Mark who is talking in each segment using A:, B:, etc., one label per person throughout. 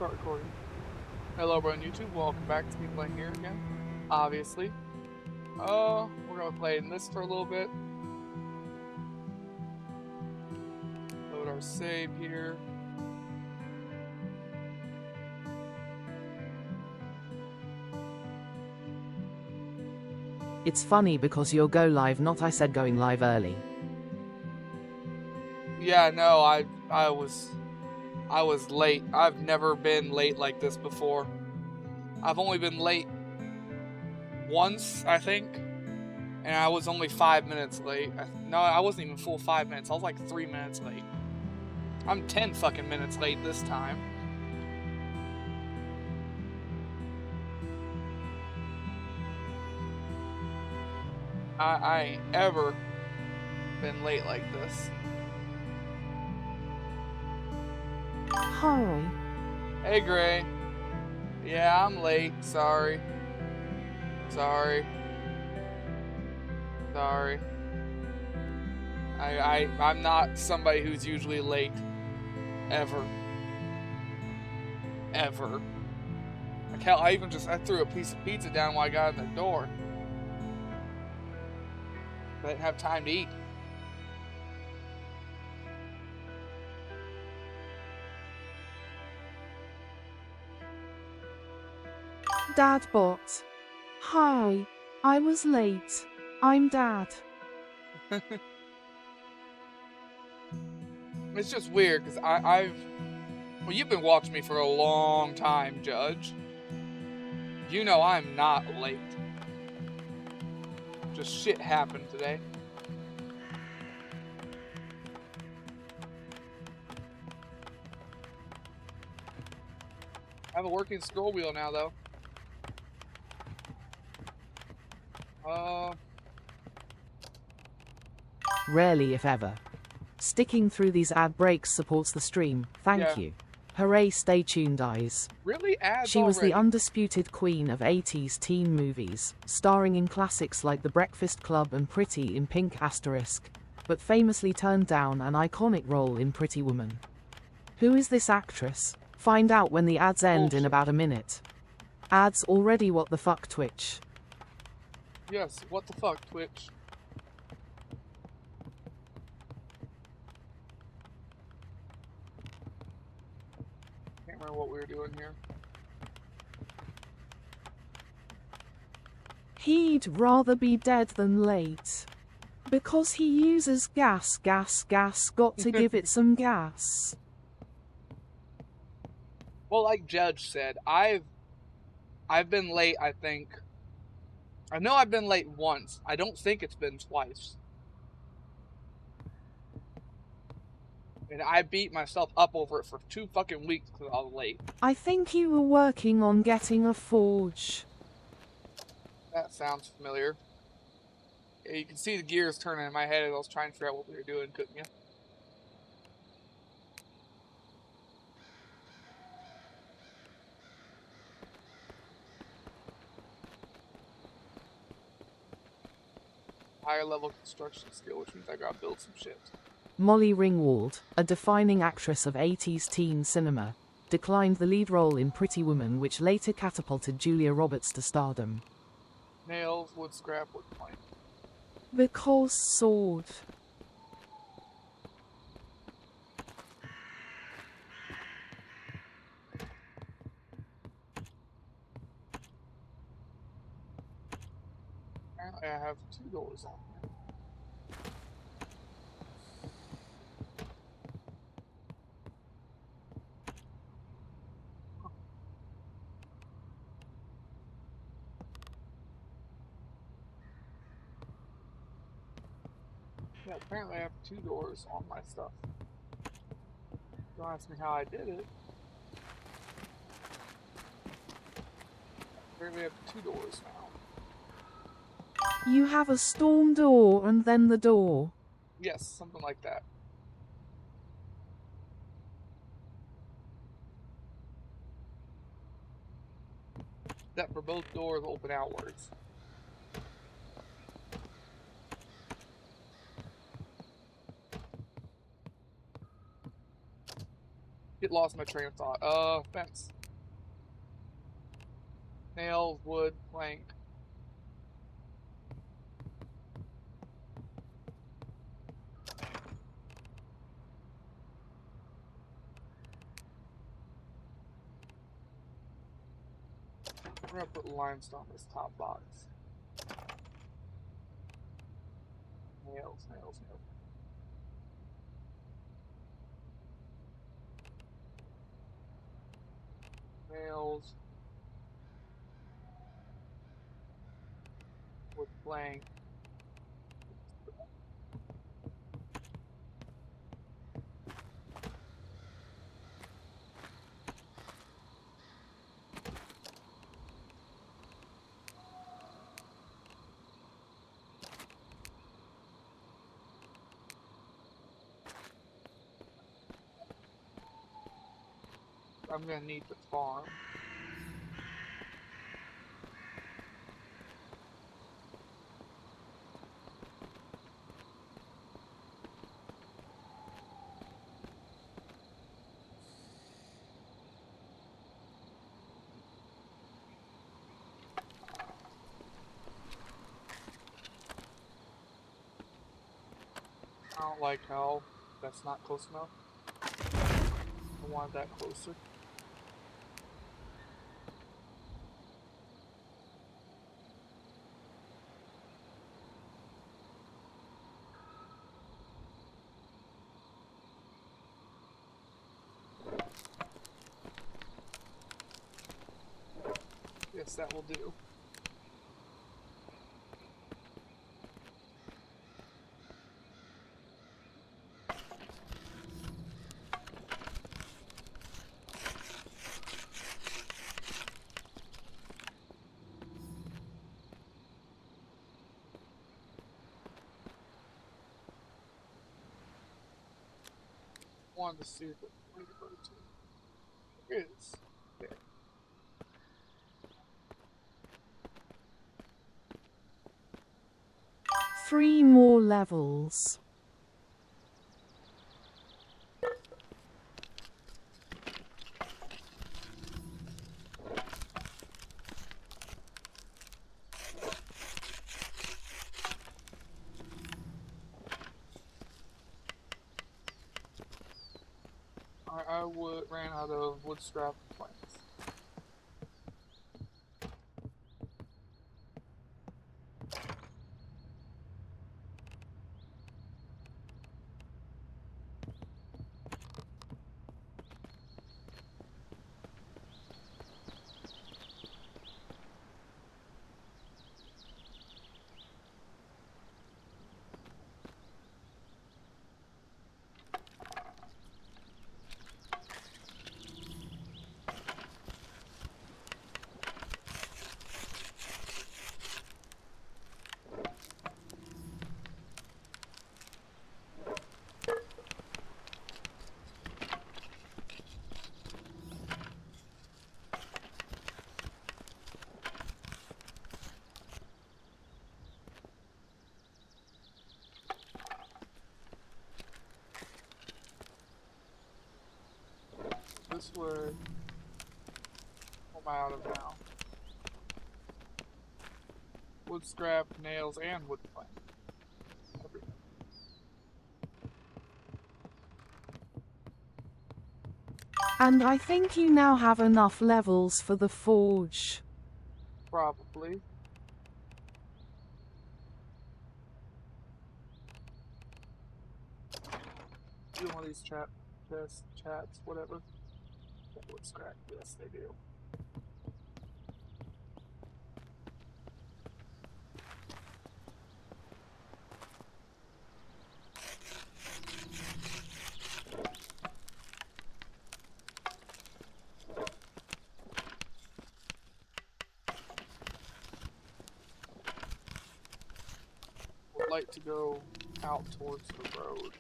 A: Start recording. Hello, everyone on YouTube. Welcome back to me playing here again. Obviously. We're gonna play in this for a little bit. Load our save here.
B: It's funny because you're go live, not I said going live early.
A: Yeah, no, I was late. I've never been late like this before. I've only been late once, I think, and I was only 5 minutes late. No, I wasn't even full 5 minutes. I was like 3 minutes late. I'm 10 fucking minutes late this time. I ain't ever been late like this.
B: Hi.
A: Hey, Gray. Yeah, I'm late. Sorry. Sorry. I'm not somebody who's usually late. Ever. Ever. I threw a piece of pizza down while I got in the door. I didn't have time to eat.
B: Dadbot. Hi. I was late. I'm Dad.
A: It's just weird because well, you've been watching me for a long time, Judge. You know I'm not late. Just shit happened today. I have a working scroll wheel now, though.
B: Rarely, if ever. Sticking through these ad breaks supports the stream. Thank you. Hooray, stay tuned, eyes.
A: Really? Ads
B: She was
A: already?
B: the undisputed queen of 80s teen movies, starring in classics like The Breakfast Club and Pretty in Pink *, but famously turned down an iconic role in Pretty Woman. Who is this actress? Find out when the ads end in about a minute. Ads already, what the fuck, Twitch?
A: Yes, what the fuck, Twitch? Can't remember what we were doing here.
B: He'd rather be dead than late. Because he uses gas, got to give it some gas.
A: Well, like Judge said, I've been late, I think. I know I've been late once. I don't think it's been twice. And I beat myself up over it for 2 fucking weeks because I was late.
B: I think you were working on getting a forge.
A: That sounds familiar. Yeah, you can see the gears turning in my head as I was trying to figure out what we were doing, couldn't you? Higher level construction skill, which means I gotta build some shit.
B: Molly Ringwald, a defining actress of 80s teen cinema, declined the lead role in Pretty Woman, which later catapulted Julia Roberts to stardom.
A: Nails, wood scrap, wood plank.
B: Because sword.
A: Apparently I have 2 doors on here. Yeah, apparently I have 2 doors on my stuff. Don't ask me how I did it. Apparently I have 2 doors now.
B: You have a storm door and then the door.
A: Yes, something like that. Except for both doors open outwards. Get get lost in my train of thought. Fence. Nails, wood, plank. We're gonna put limestone in this top box. Nails, nails, nails. Nails. Wood plank. I'm gonna need the farm. I don't like how that's not close enough. I want that closer. Yes, that will do. Wanted to see if it where to go to. There it is. There.
B: 3 more levels.
A: I ran out of wood scrap planks. This wood. What am I out of now? Wood scrap, nails, and wood plank. Everything.
B: And I think you now have enough levels for the forge.
A: Probably. Do one of these chats, whatever. Wood scrap, yes they do. Would like to go out towards the road.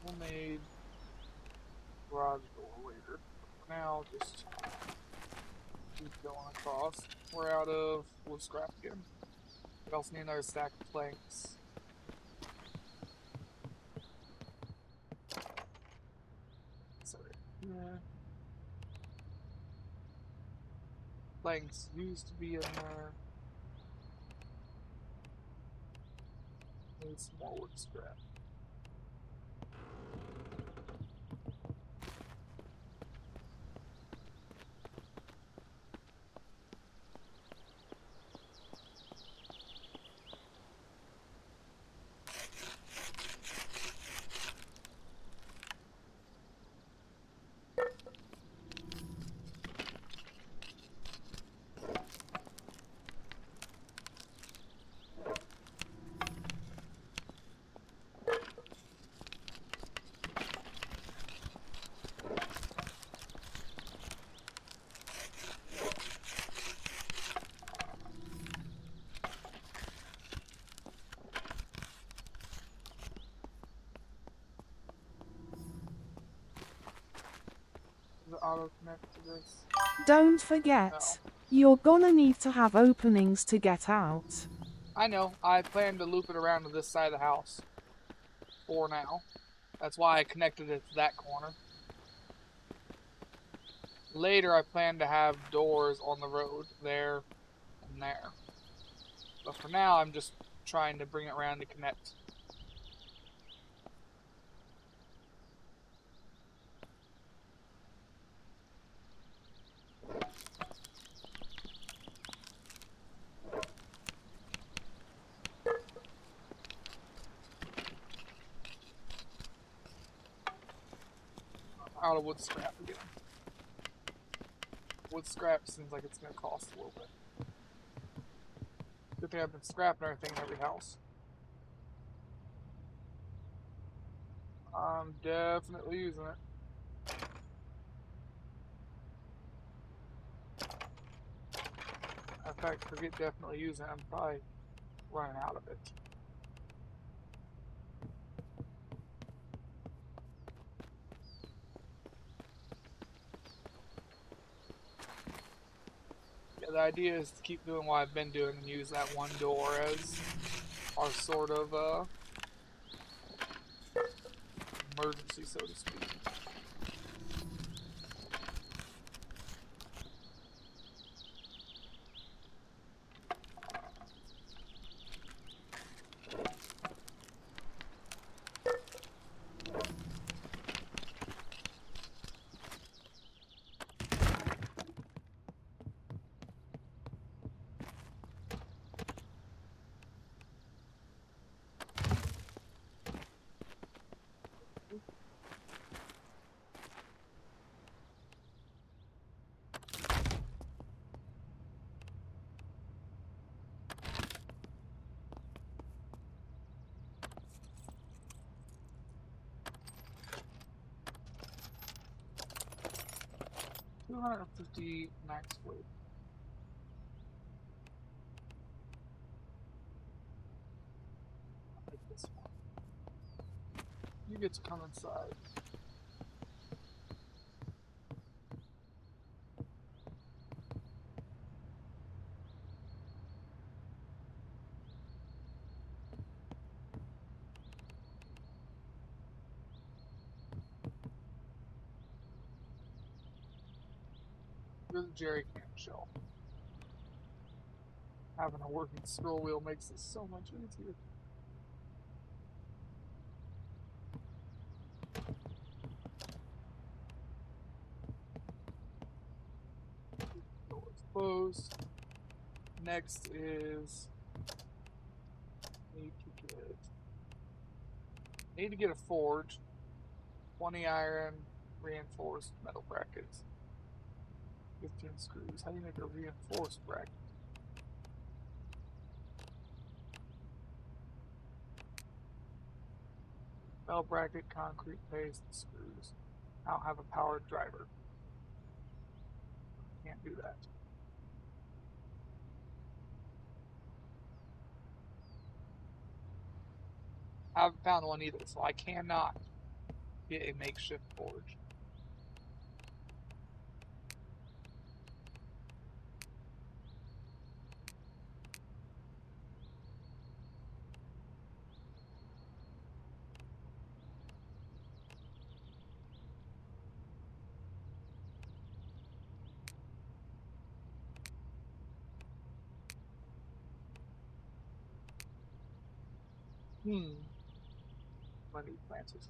A: We'll garage door later. For now, just keep going across. We're out of wood scrap again. We also need another stack of planks. Sorry. Yeah. Planks used to be in there. Need some more wood scrap. Does it auto connect to this?
B: Don't forget, you're gonna need to have openings to get out.
A: I know. I plan to loop it around to this side of the house. For now. That's why I connected it to that corner. Later, I plan to have doors on the road there and there. But for now, I'm just trying to bring it around to connect. Out of wood scrap again. Wood scrap seems like it's going to cost a little bit. Good thing I've been scrapping everything in every house. I'm definitely using it. In fact, forget definitely using it. I'm probably running out of it. Yeah, the idea is to keep doing what I've been doing and use that one door as our sort of emergency, so to speak. $250 max weight. I like this one. You get to come inside. You're the jerry can shell. Having a working scroll wheel makes this so much easier. Doors closed. Next is need to get a forge, 20 iron, reinforced metal brackets, 15 screws. How do you make a reinforced bracket? Metal bracket, concrete paste, screws. I don't have a powered driver. Can't do that. I haven't found one either, so I cannot get a makeshift forge. Hmm. Money planters.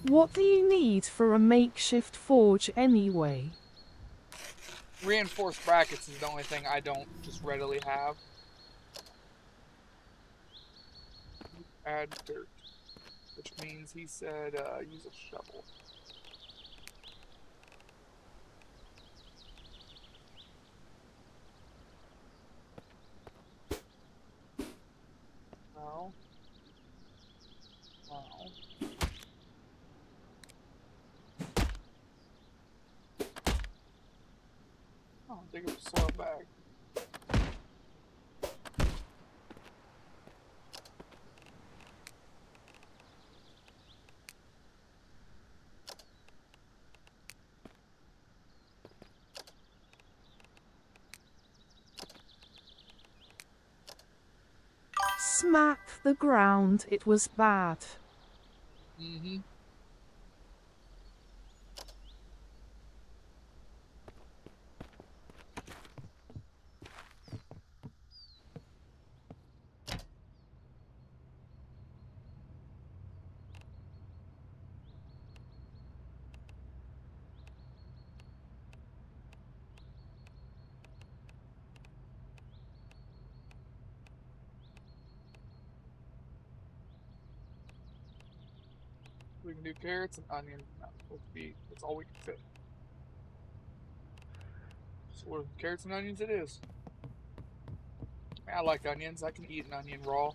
B: What do you need for a makeshift forge anyway?
A: Reinforced brackets is the only thing I don't just readily have. Add dirt, which means he said use a shovel. No. No. Oh, dig up a soil bag.
B: Smack the ground, it was bad.
A: Mm-hmm. We can do carrots and onions. That's all we can fit. So carrots and onions it is. I like onions. I can eat an onion raw.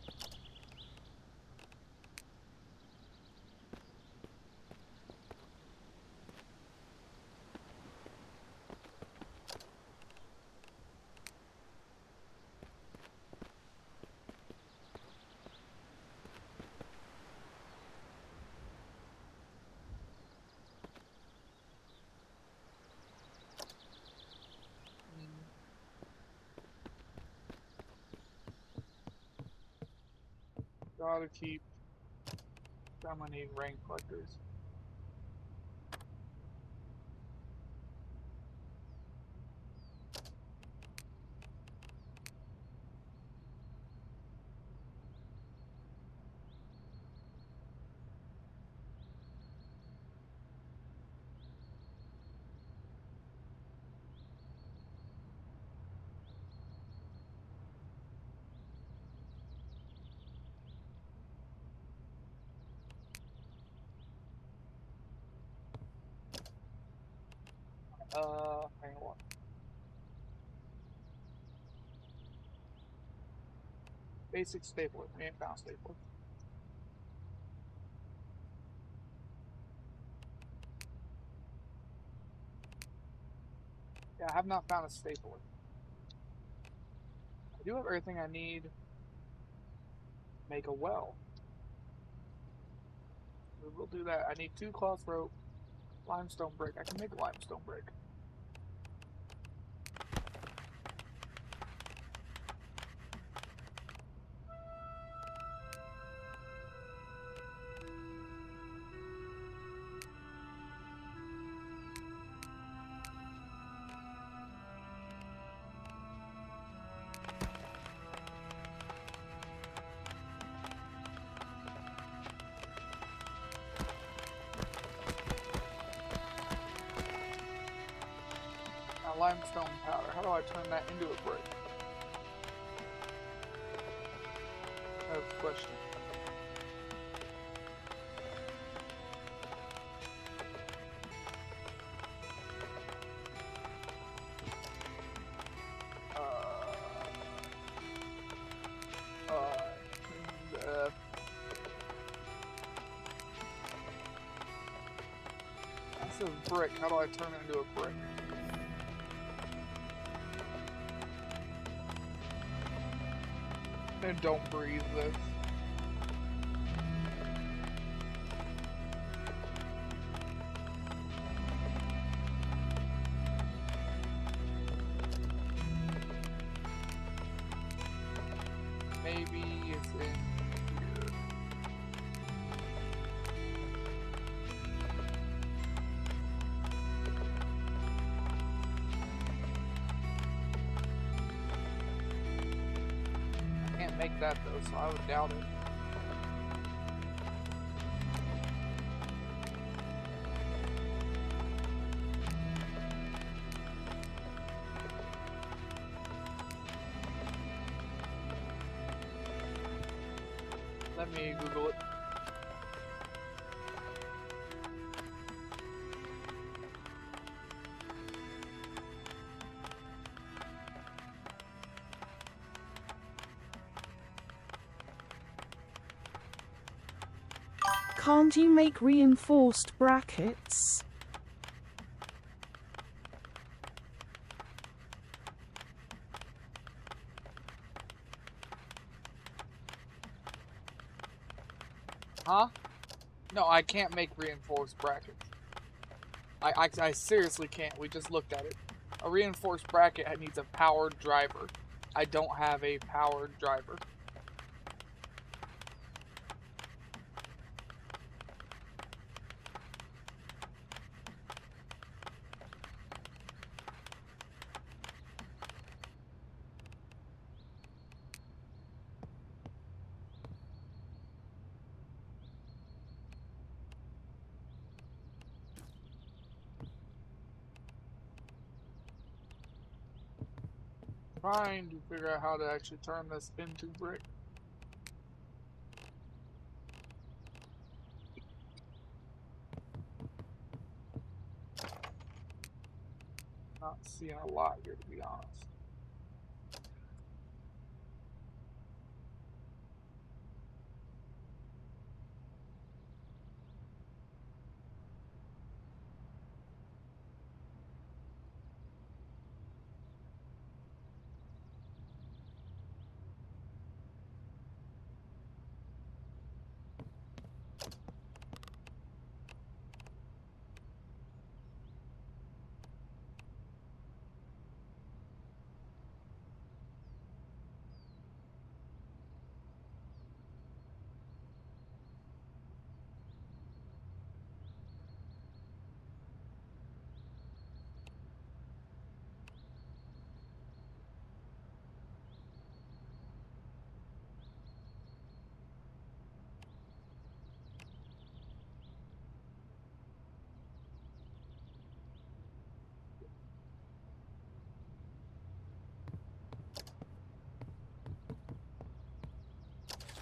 A: Mm. Gotta keep. I'm gonna need rain collectors. Hang on. Basic stapler. We ain't found stapler. Yeah, I have not found a stapler. I do have everything I need to make a well. We will do that. I need 2 cloth rope, limestone brick. I can make a limestone brick. Now, limestone powder. How do I turn that into a brick? I have a question. Uh, uh, This is brick. How do I turn it into a brick? And don't breathe this. Maybe it's in here. I can't make that though, so I would doubt it. Let me Google it.
B: Can't you make reinforced brackets?
A: Huh? No, I can't make reinforced brackets. I seriously can't. We just looked at it. A reinforced bracket needs a powered driver. I don't have a powered driver. Trying to figure out how to actually turn this into brick. Not seeing a lot here, to be honest.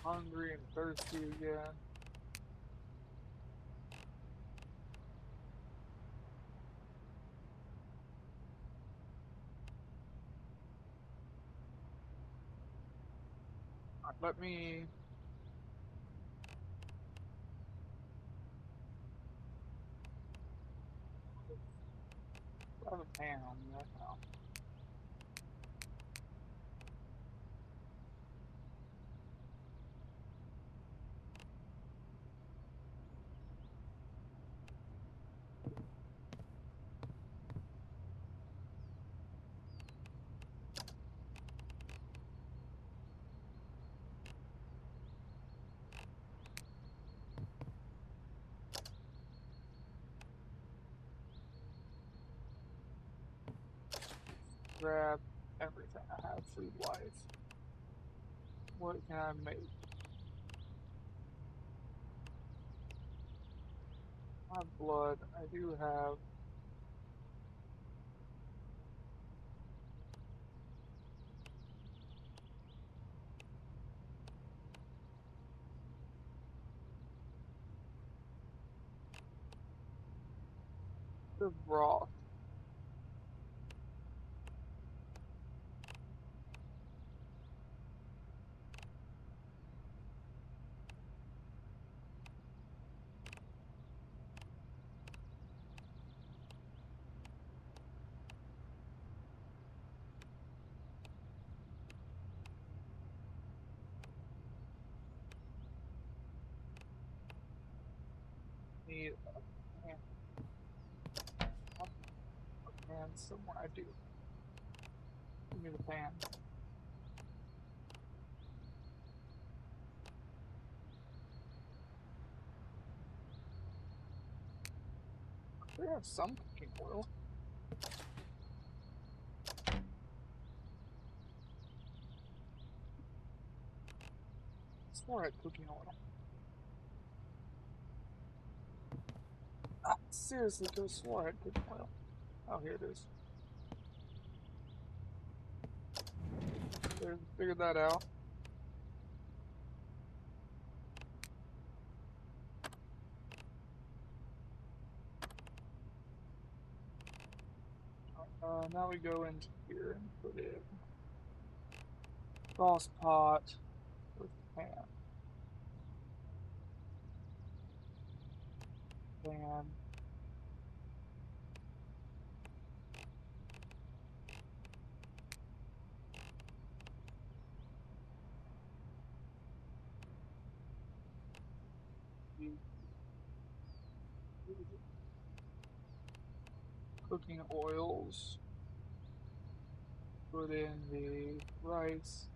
A: Hungry and thirsty again. Let me... I have a pan on me right now. Grab everything I have food-wise. What can I make? I have blood. I do have... the broth. need a pan. A pan somewhere. I do. Give me the pan. We have some cooking oil. Swore I had cooking oil. Seriously, could have swore I had cooking oil. Oh, here it is. Figured that out. Now we go into here and put in sauce pot with pan. Pan. Cooking oils. Put in the rice.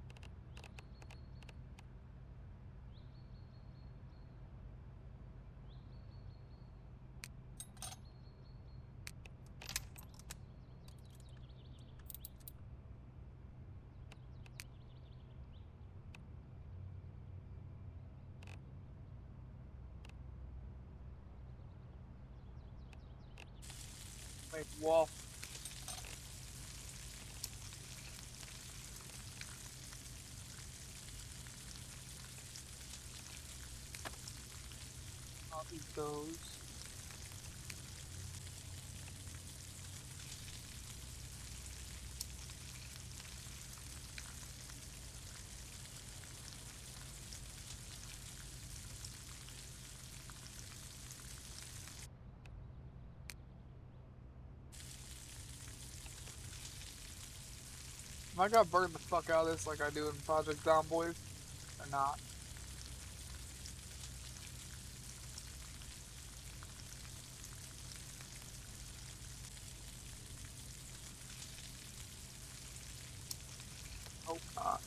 A: Make waffle. I'll eat those. Am I gonna burn the fuck out of this like I do in Project Zomboid? Or not? Hope not.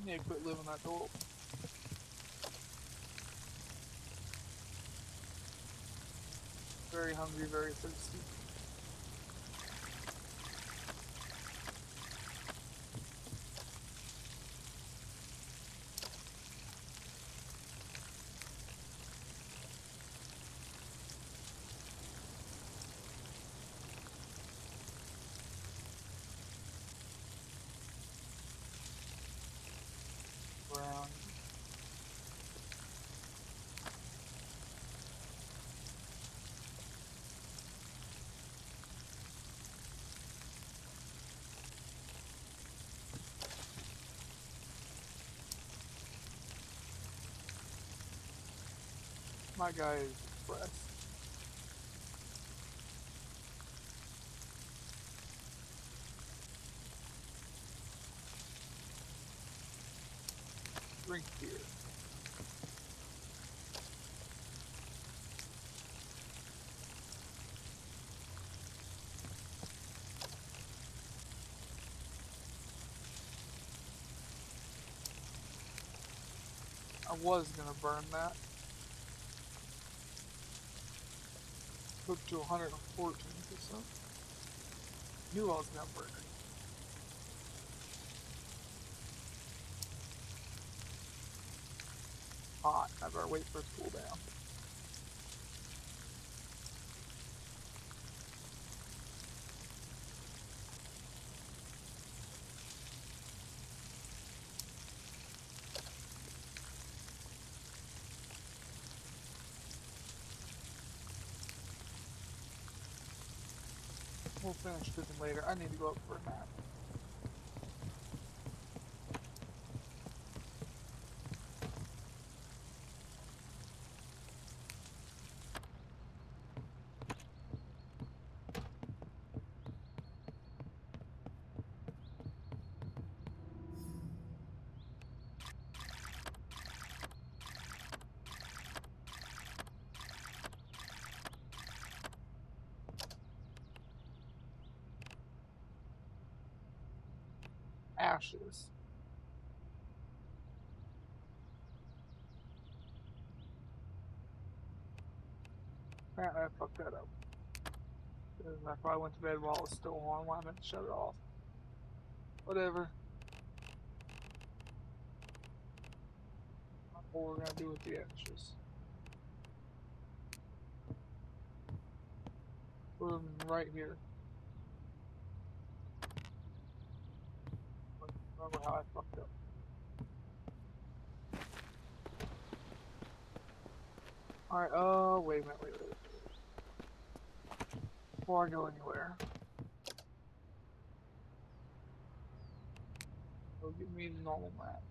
A: I need to quit living that door. Very hungry, very thirsty. Brown. My guy is depressed. Drink beer. I was gonna burn that. Cooked to 114%. Knew I was gonna burn it. Hot. I better wait for it to cool down. We'll finish cooking later. I need to go up for a nap. ashes. Apparently I fucked that up. I probably went to bed while it was still on. Why I meant to shut it off. Whatever. What we're gonna do with the ashes. Put them right here. Remember how I fucked up. Alright, wait a minute, wait. Before I go anywhere. Go give me the normal map.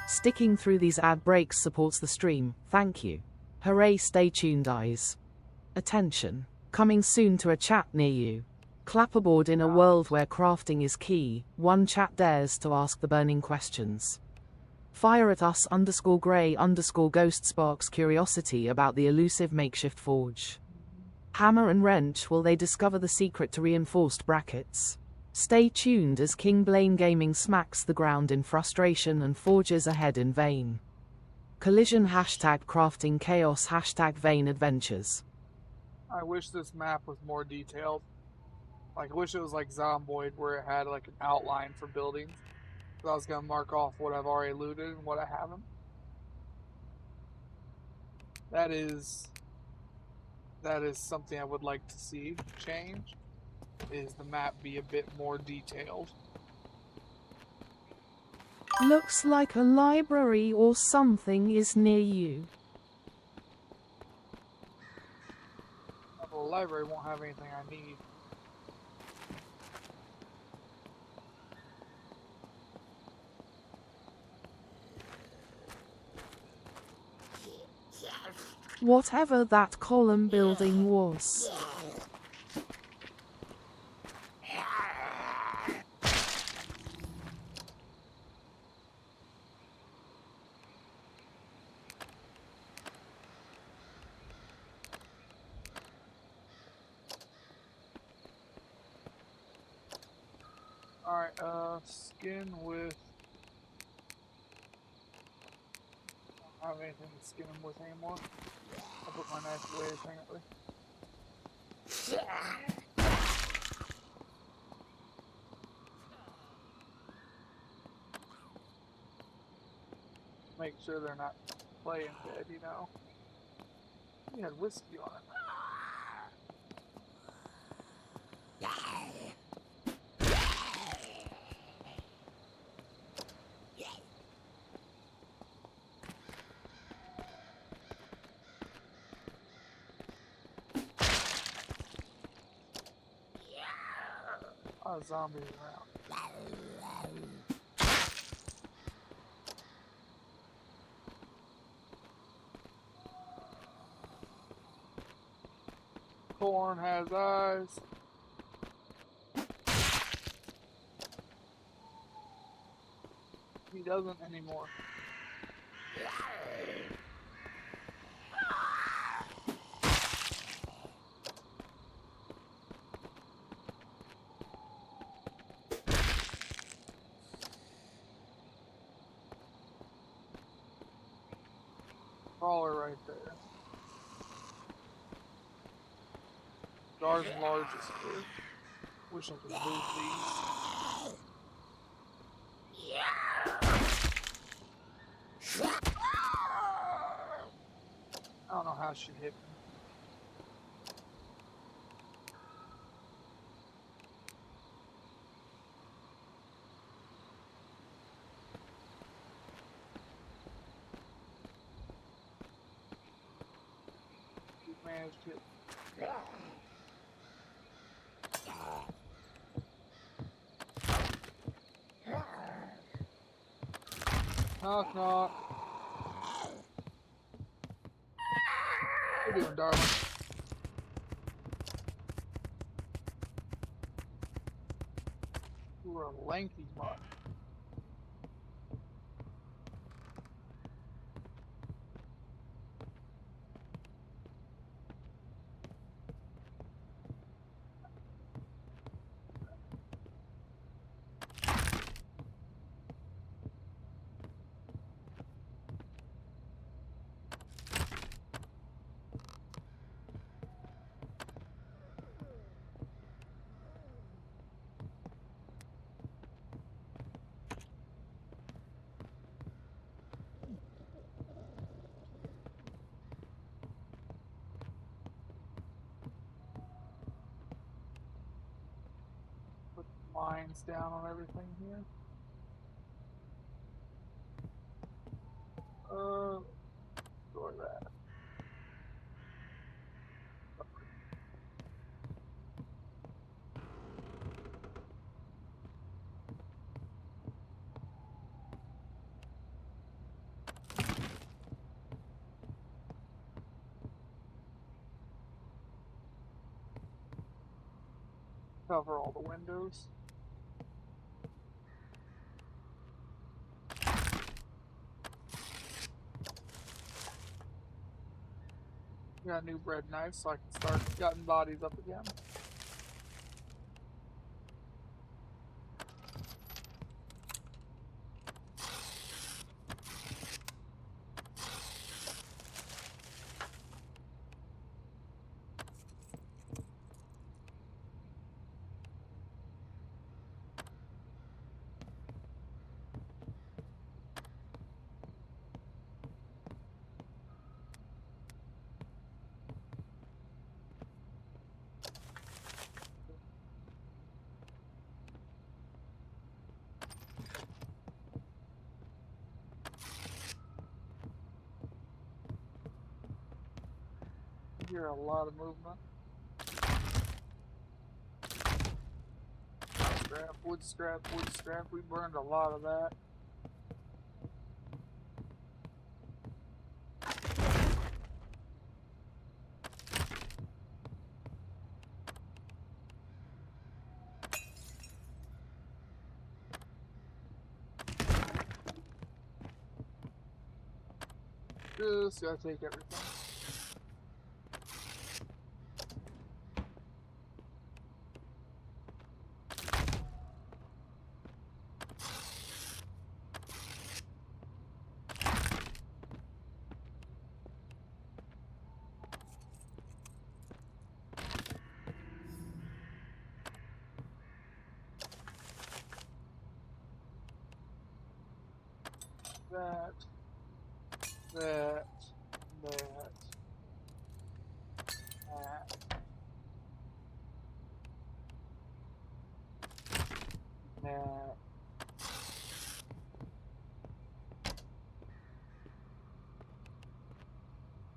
B: Sticking through these ad breaks supports the stream, thank you. Hooray, stay tuned eyes. Attention. Coming soon to a chat near you. Clapperboard in a world where crafting is key, one chat dares to ask the burning questions. Fire at us _grey_ghost sparks curiosity about the elusive makeshift forge. Hammer and wrench, will they discover the secret to reinforced brackets? Stay tuned as King Blaine Gaming smacks the ground in frustration and forges ahead in vain. Collision #crafting chaos #vain adventures.
A: I wish this map was more detailed. Like, I wish it was like Zomboid, where it had like an outline for buildings. So I was gonna mark off what I've already looted and what I haven't. That is something I would like to see change. Is the map be a bit more detailed?
B: Looks like a library or something is near you.
A: The library won't have anything I need.
B: Whatever that column building was.
A: Alright, skin with... I don't have anything to skin them with anymore. I'll put my knife away apparently. Make sure they're not playing dead, you know. He had whiskey on it. Zombies around. Corn has eyes. He doesn't anymore. Crawler right there. Jars and largest here. Wish I could move these. I don't know how she hit me. She managed to hit me. Knock, knock. What are you doing, darling? lanky much. Lines down on everything here. Ignore that. Cover all the windows. Got a new bread knife so I can start cutting bodies up again. I hear a lot of movement. Scrap, wood scrap, wood scrap. We burned a lot of that. Just gotta take everything. That, that, that, that.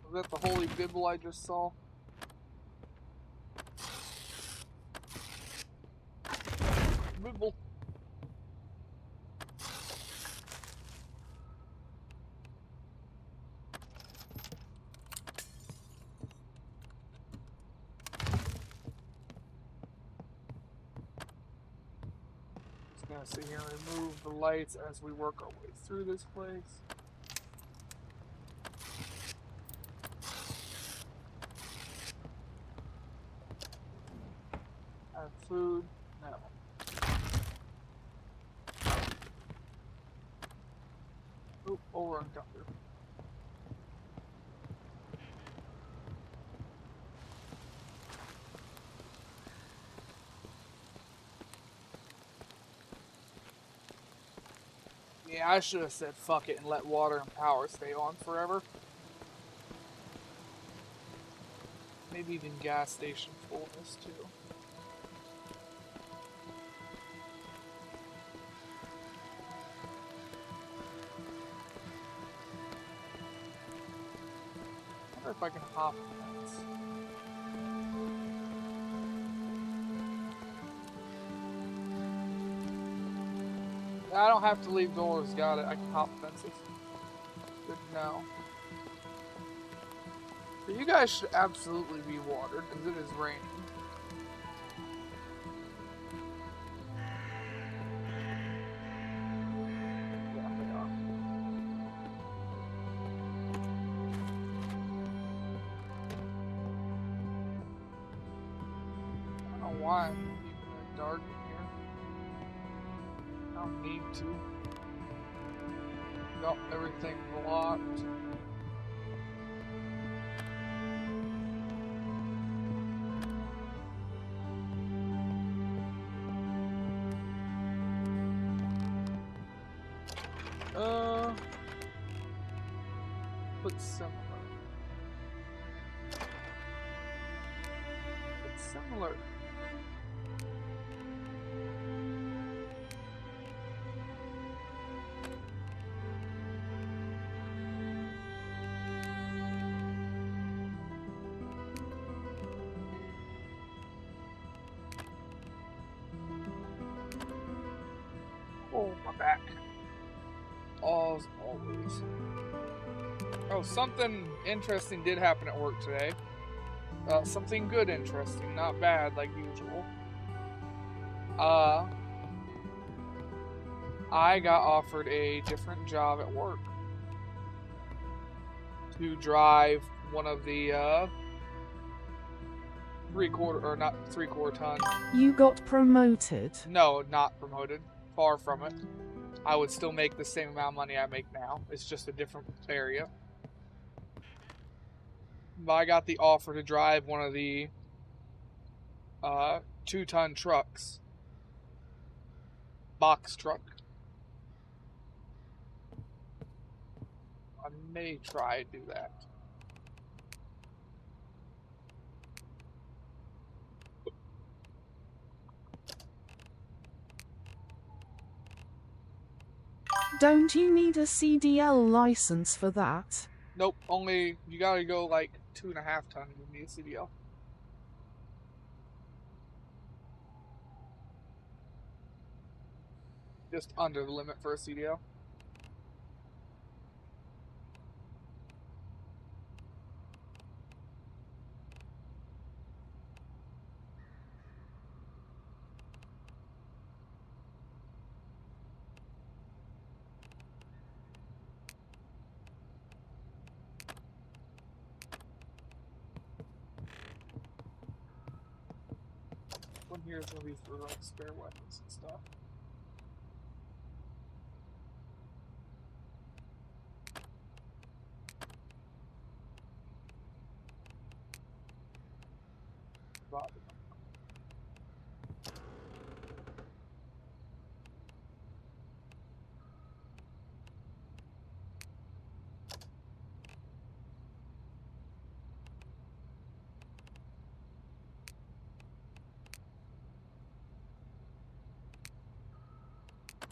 A: Was that the holy Bible I just saw? Bible. Just gonna sit here and remove the lights as we work our way through this place. Have food? No. Oop, over encounter. Yeah, I should have said fuck it and let water and power stay on forever. Maybe even gas station fullness too. I wonder if I can hop fence. I don't have to leave doors, got it. I can hop fences. Good to know. But you guys should absolutely be watered because it is raining. why I'm keeping it dark in here. I don't need to. Got everything blocked. Put similar. Put similar. Oh, my back. As always. Oh, something interesting did happen at work today. Something good interesting, not bad like usual. I got offered a different job at work. To drive one of the, 3/4 ton.
B: You got promoted?
A: No, not promoted. Far from it. I would still make the same amount of money I make now. It's just a different area. But I got the offer to drive one of the 2-ton trucks. Box truck. I may try to do that.
B: Don't you need a CDL license for that?
A: Nope, only you gotta go like 2.5 ton to need a CDL. Just under the limit for a CDL. One here is gonna be for like spare weapons and stuff. Bobby.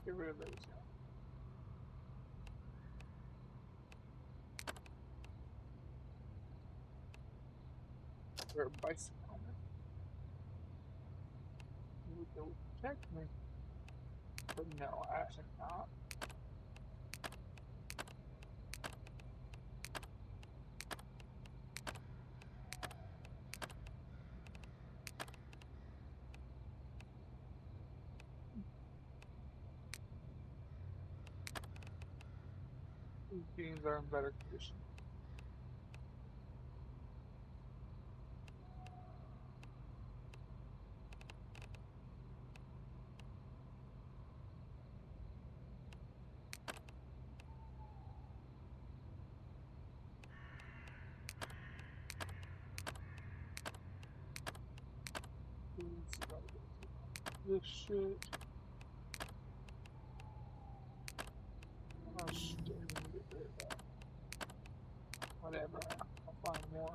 A: Get rid of those now. Wear a bicycle helmet. It would protect me. But no, actually not. These jeans are in better condition. This shit. Oh shit, I'm gonna get rid of that. Whatever, I'll find more.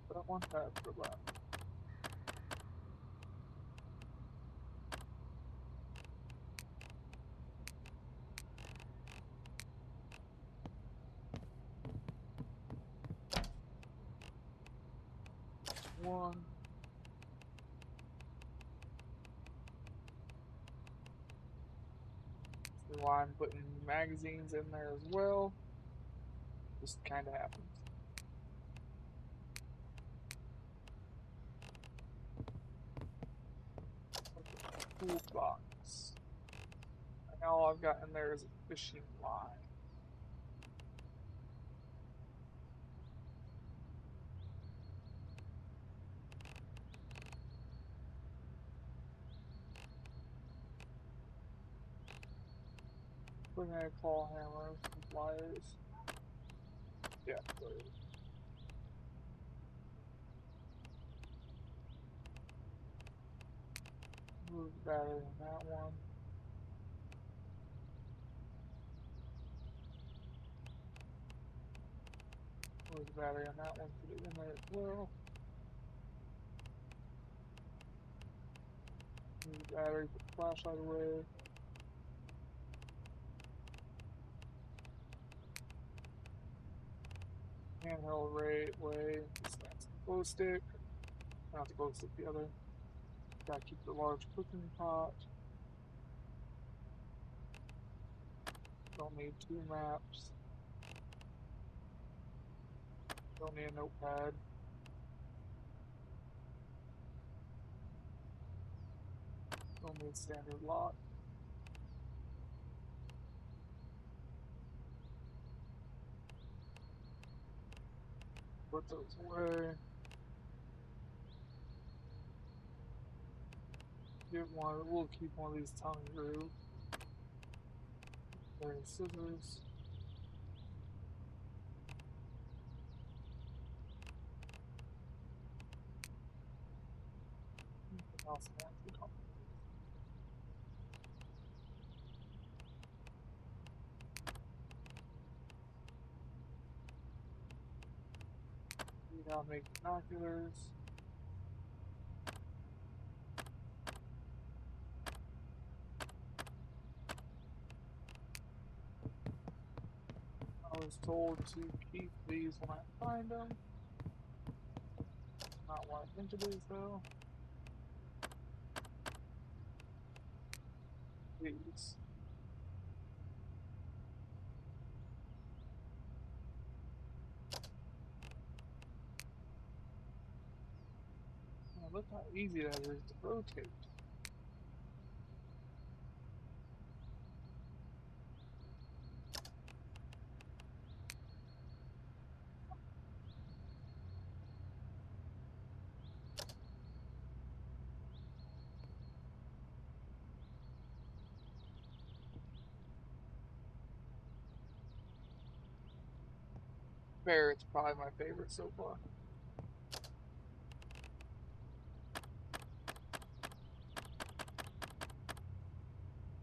A: But I want that for that. One. See why I'm putting magazines in there as well. Just kind of happens. Toolbox. And all I've got in there is a fishing line. Looking at a claw hammer, some pliers. Yeah, there it is. Move the battery on that one. Move the battery on that one, put it in there as well. Move the battery, put the flashlight away. Handheld way, dispense the glow stick. Not the glow stick, the other. Gotta keep the large cooking pot. Don't need 2 maps. Don't need a notepad. Don't need standard lock. Put those away. We'll keep one of these tongue grooves. There's scissors. Anything else I want to do? We now make binoculars. I was told to keep these when I find them. Not want into these though. These. Oh, look how easy that is to rotate. Barrett's probably my favorite so far.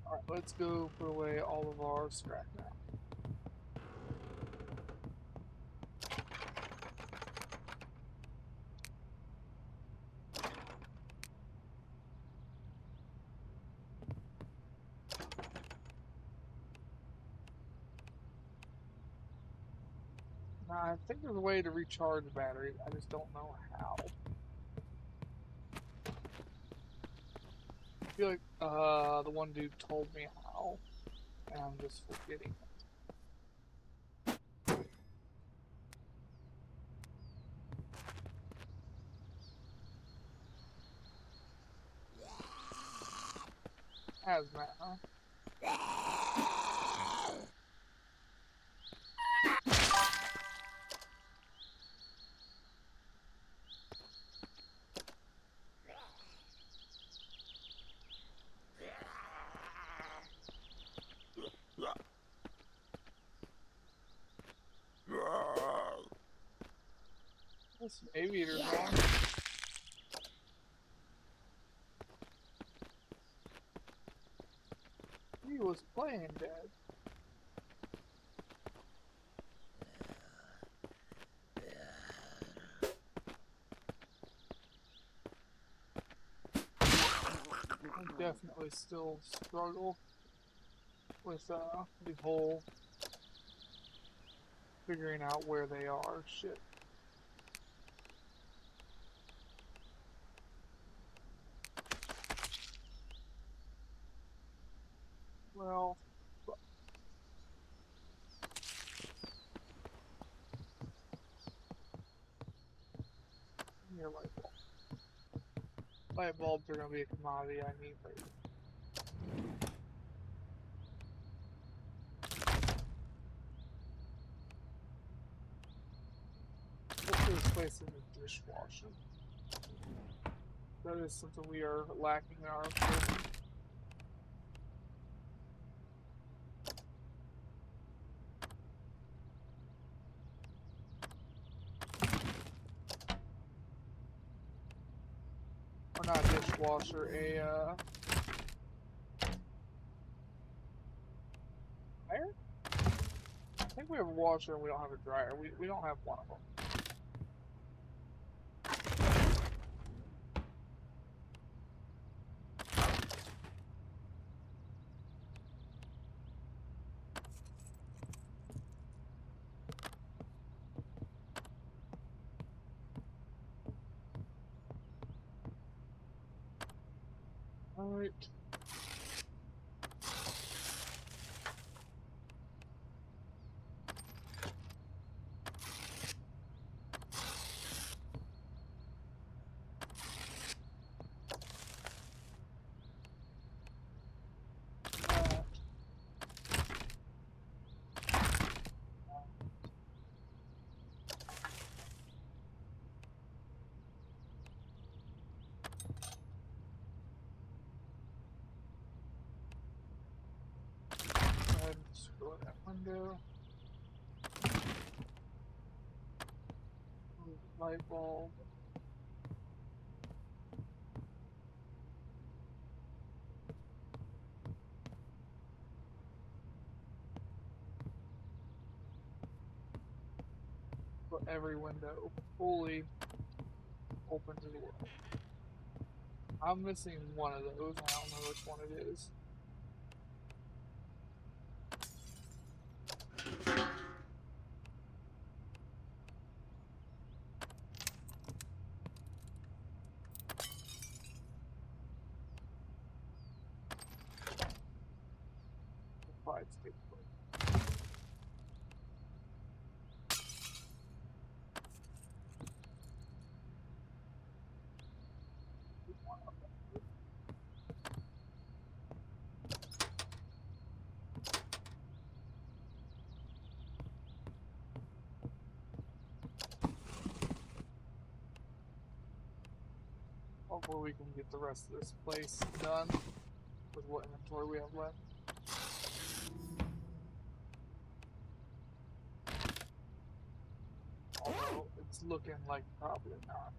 A: Alright, let's go put away all of our scrap now. Now, I think there's a way to recharge the battery. I just don't know how. I feel like the one dude told me how, and I'm just forgetting it. Hazmat, huh? There's some aviators on. He was playing dead. I definitely still struggle with the whole figuring out where they are shit. Well, your light bulb. Light bulbs are gonna be a commodity I need later. Let's put this place in the dishwasher. That is something we are lacking in our building. or not a dishwasher, a dryer? I think we have a washer and we don't have a dryer. We don't have one of them. Alright. Screw that window. Light bulb. Put every window fully open to the world. I'm missing one of those. I don't know which one it is. Fire escape. Hopefully we can get the rest of this place done with what inventory we have left. Although it's looking like probably not.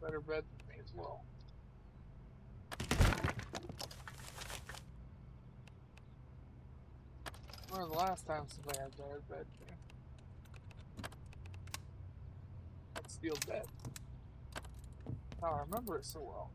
A: Better bed than me as well. When was the last time somebody had a better bed than me? That steel bed. Oh, I remember it so well.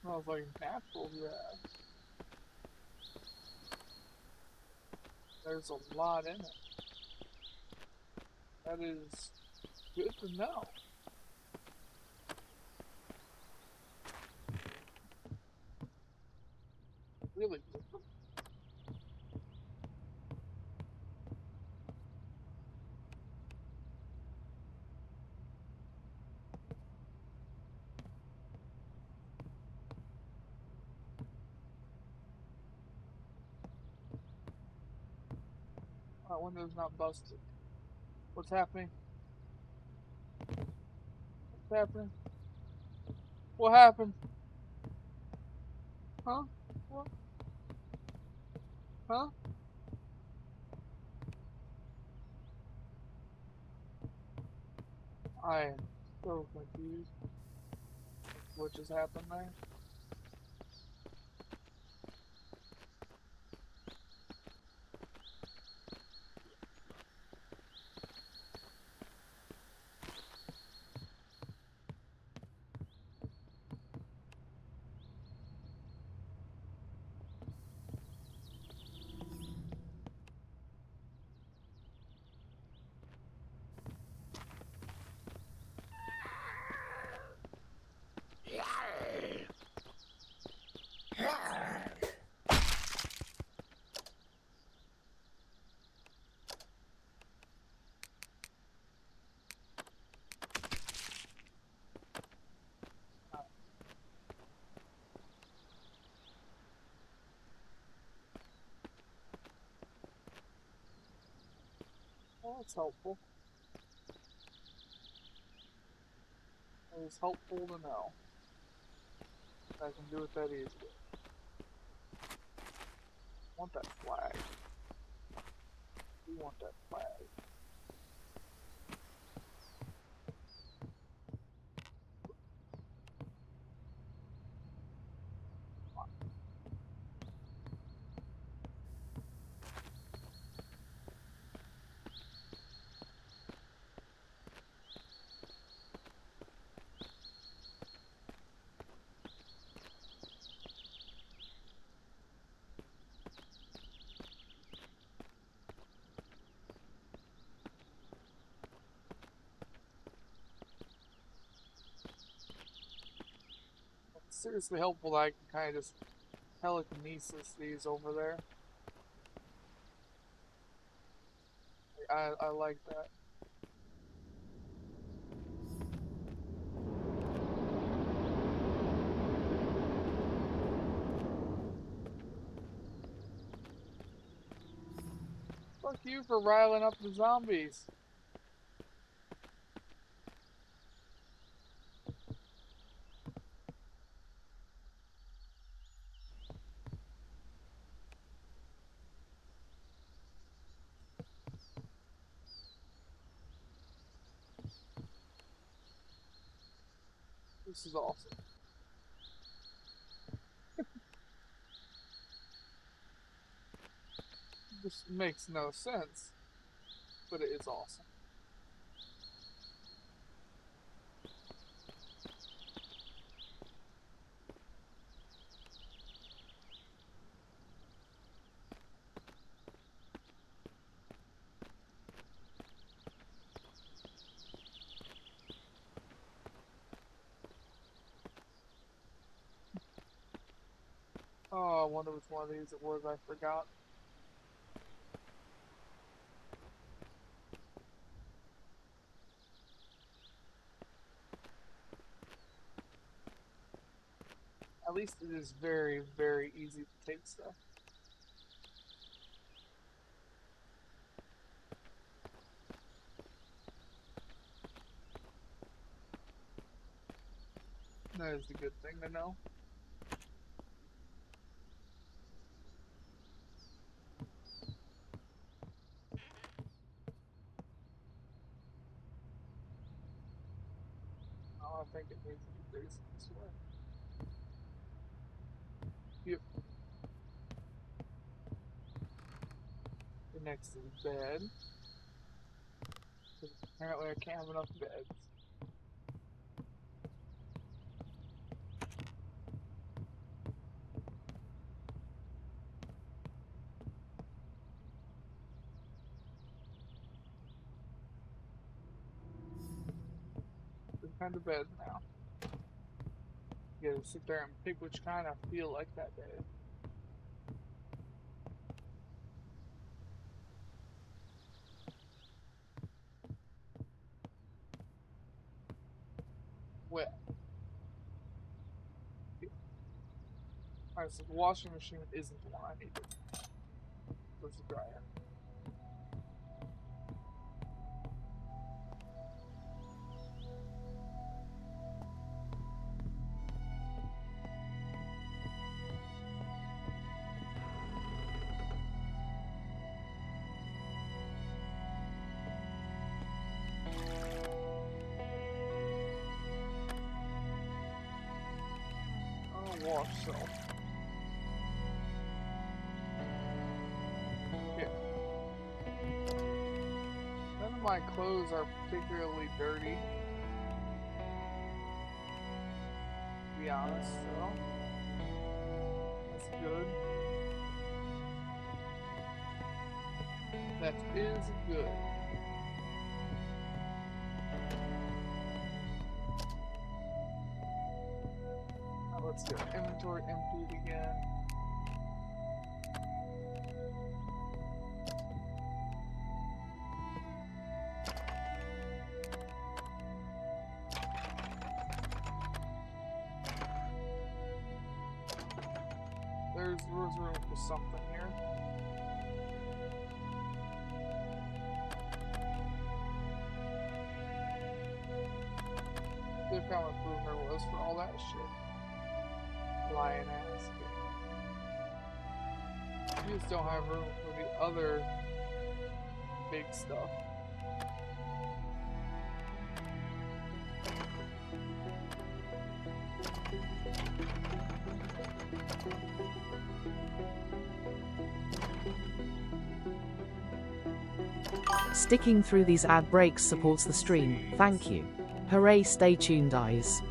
A: Smells like natural grass. There's a lot in it. That is good to know. Really good. That window's not busted. What's happening? What's happening? What happened? Huh? What? Huh? I am so confused. What just happened there? That's helpful. It is helpful to know. I can do it that easily. I want that flag. We want that flag. It's seriously helpful that I can kind of just telekinesis these over there. I like that. Fuck you for riling up the zombies. This is awesome. This makes no sense, but it is awesome. Oh, I wonder which one of these it was. I forgot. At least it is very, very easy to take stuff. That is a good thing to know. Oh, I think it needs to be facing this way. Yep. The next is bed. Because apparently I can't have enough beds. What kind of bed now? You gotta sit there and pick which kind I feel like that day. Wet. Alright, so the washing machine isn't the one I needed. Where's the dryer? Oh, wash cell. Yeah. None of my clothes are particularly dirty. To be honest, so that's good. That is good. Now let's get inventory emptied again. There's room for something here. look how much room there was for all that shit. Lying ass. You just don't have room for the other big stuff.
B: Sticking through these ad breaks supports the stream, thank you. Hooray, stay tuned eyes.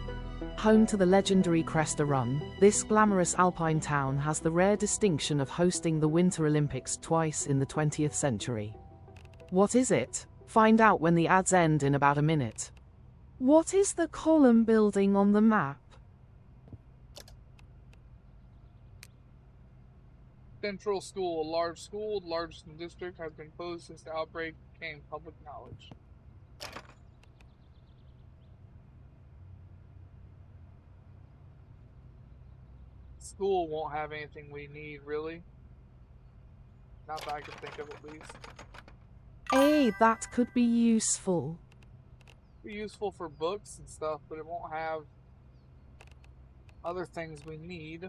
B: Home to the legendary Cresta Run, this glamorous alpine town has the rare distinction of hosting the Winter Olympics twice in the 20th century. What is it? Find out when the ads end in about a minute. What is the column building on the map?
A: Central School, a largest in the district, has been closed since the outbreak became public knowledge. School won't have anything we need, really. Not that I can think of, at least.
B: Hey, that could be useful.
A: Be useful for books and stuff, but it won't have other things we need.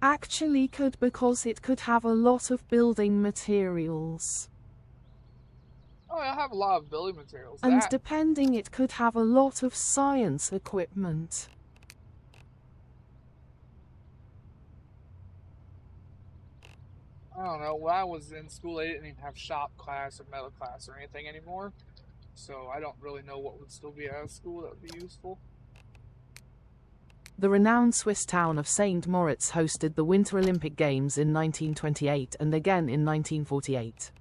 B: Actually could, because it could have a lot of building materials.
A: Oh, I have a lot of building materials.
B: And depending, it could have a lot of science equipment.
A: I don't know. When I was in school, they didn't even have shop class or metal class or anything anymore. So I don't really know what would still be at school that would be useful.
B: The renowned Swiss town of St. Moritz hosted the Winter Olympic Games in 1928 and again in 1948.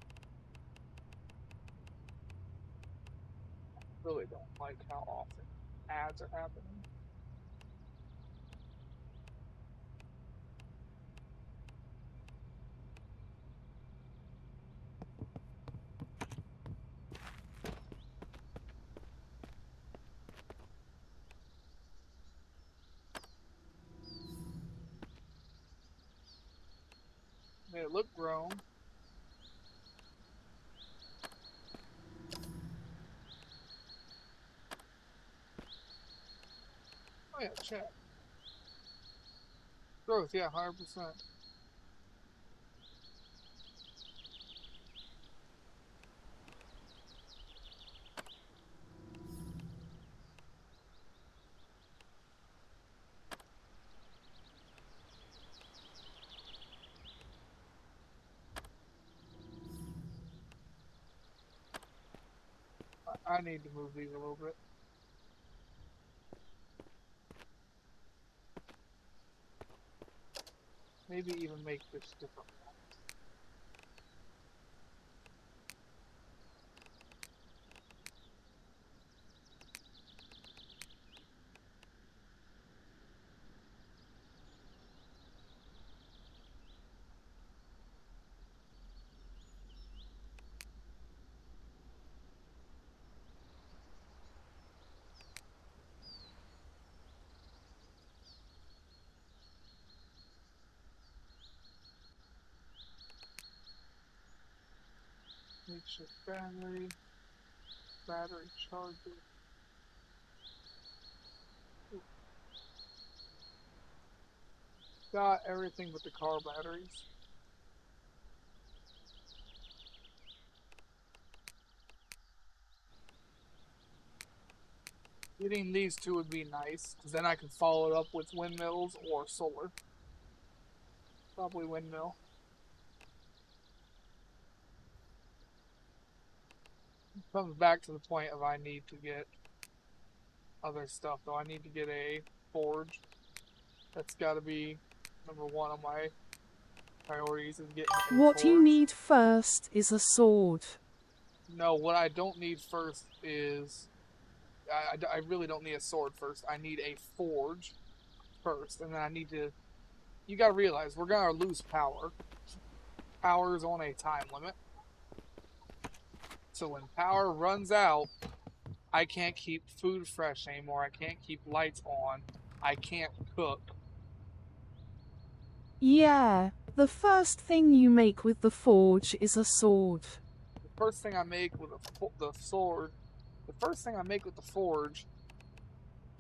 A: I really don't like how often ads are happening. Made it look grown. Oh yeah, chat. Growth, yeah, 100%. I need to move these a little bit. Maybe even make this different. Makeshift battery charger. Ooh. Got everything but the car batteries. Getting these two would be nice, because then I can follow it up with windmills or solar. Probably windmill. Comes back to the point of I need to get other stuff though. I need to get a forge. That's got to be number one on my priorities, is getting a
B: What
A: forge.
B: you need first is a sword.
A: No, what I don't need first is I really don't need a sword first. I need a forge first, and then I need to. You gotta realize we're gonna lose power. Power is on a time limit. So when power runs out, I can't keep food fresh anymore. I can't keep lights on. I can't cook.
B: Yeah, the first thing you make with the forge is a sword.
A: The first thing I make with the sword, the first thing I make with the forge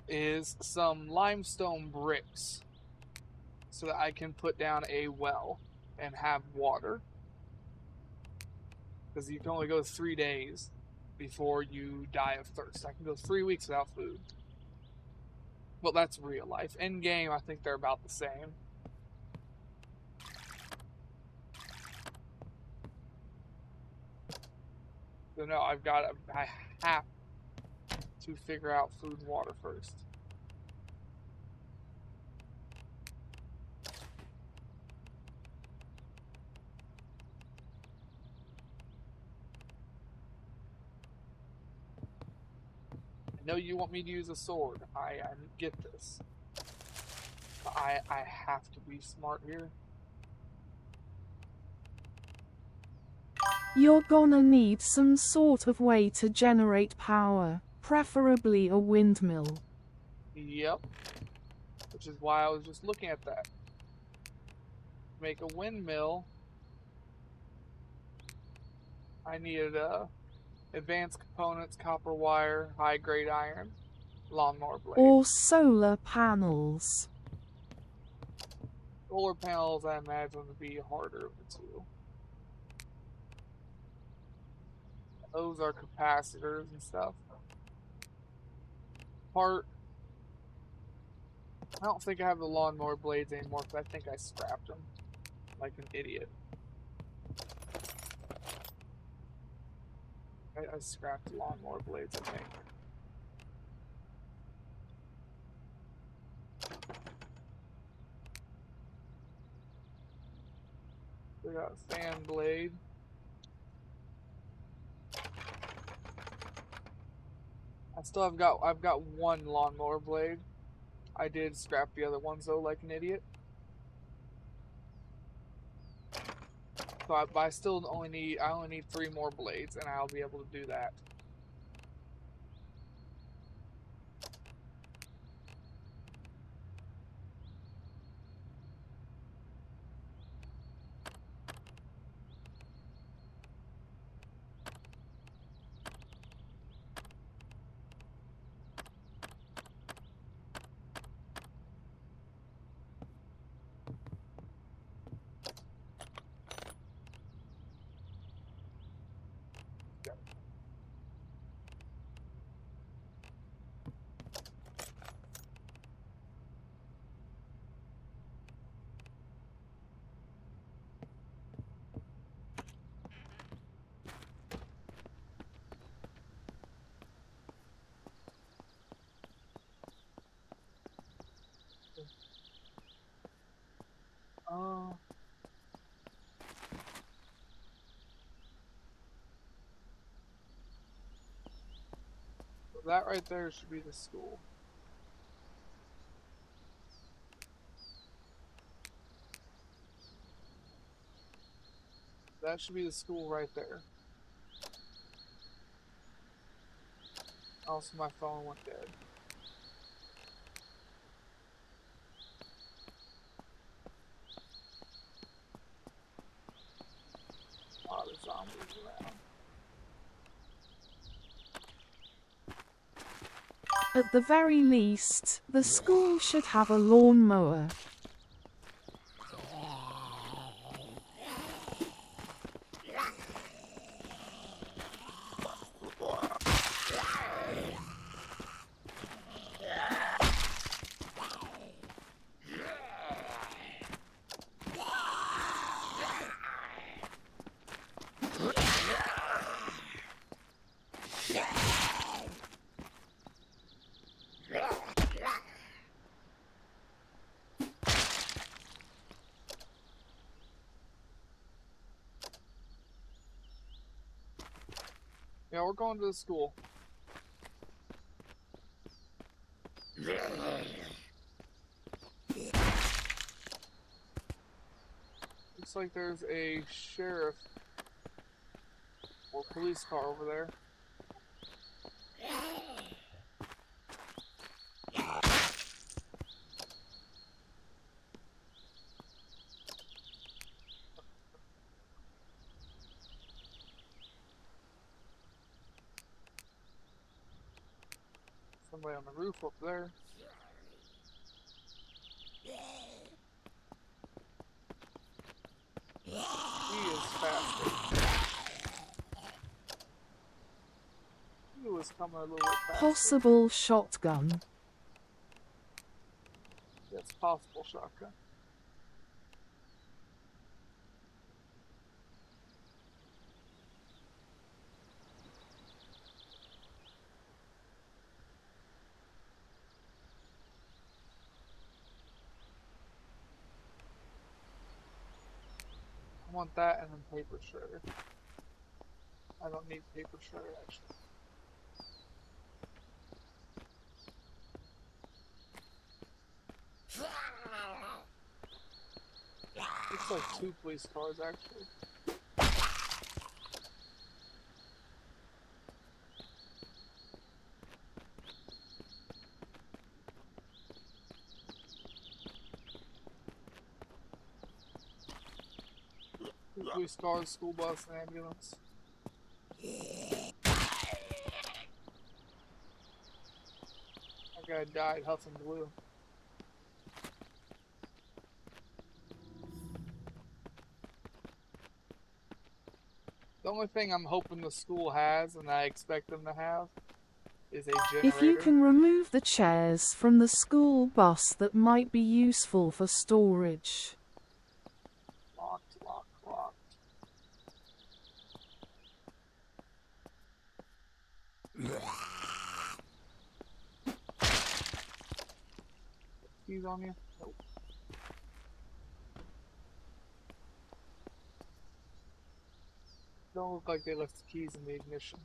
A: is some limestone bricks so that I can put down a well and have water. Because you can only go 3 days before you die of thirst. I can go 3 weeks without food. Well, that's real life. In game, I think they're about the same. So no, I have to figure out food and water first. I know you want me to use a sword. I get this. But I have to be smart here.
B: You're gonna need some sort of way to generate power, preferably a windmill.
A: Yep. Which is why I was just looking at that. Make a windmill. I needed advanced components, copper wire, high grade iron, lawnmower blade.
B: Or solar panels.
A: Solar panels, I imagine, would be harder of the two. Those are capacitors and stuff. I don't think I have the lawnmower blades anymore because I think I scrapped them like an idiot. I scrapped the lawnmower blades, I think. We got a fan blade. I've got one lawnmower blade. I did scrap the other ones though, like an idiot. So I still only need 3 more blades, and I'll be able to do that. So that right there should be the school. That should be the school right there. Also, my phone went dead. A lot of zombies around.
B: At the very least, the school should have a lawnmower.
A: Yeah, we're going to the school. Looks like there's a sheriff or police car over there. Somebody on the roof up there. He is faster. He was coming a little bit faster.
B: Possible shotgun.
A: That's possible shotgun. I want that and then paper shredder. I don't need paper shredder actually. Looks like 2 police cars actually. Police cars, school bus, and ambulance. That guy died huffing glue. The only thing I'm hoping the school has, and I expect them to have, is a generator.
B: If you can remove the chairs from the school bus, that might be useful for storage.
A: Locked, locked, locked. Keys on you? Nope. Don't look like they left the keys in the ignition.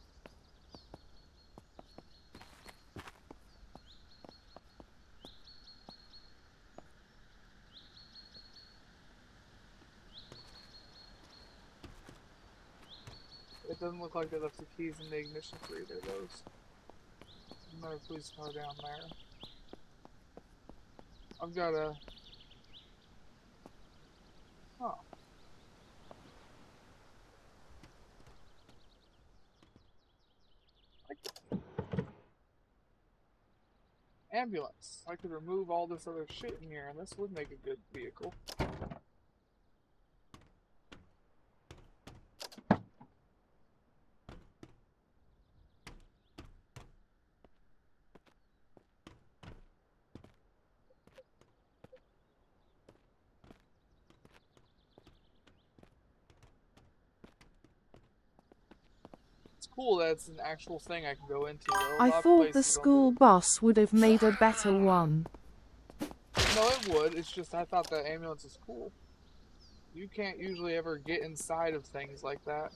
A: It doesn't look like they left the keys in the ignition for either of those. Another police car down there. I've got a... Oh. Ambulance. I could remove all this other shit in here and this would make a good vehicle. Cool, that's an actual thing I can go into though.
B: I thought the school bus would have made a better one.
A: No, it would. It's just I thought the ambulance is cool. You can't usually ever get inside of things like that.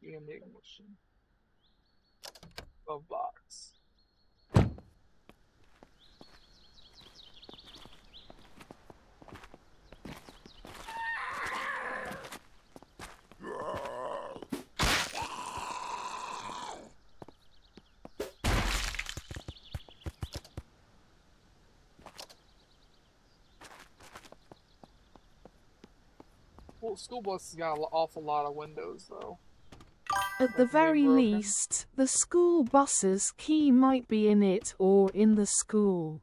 A: Key in the ignition. Glove box. Well, school bus has got an awful lot of windows, though.
B: At the very least, the school bus's key might be in it or in the school.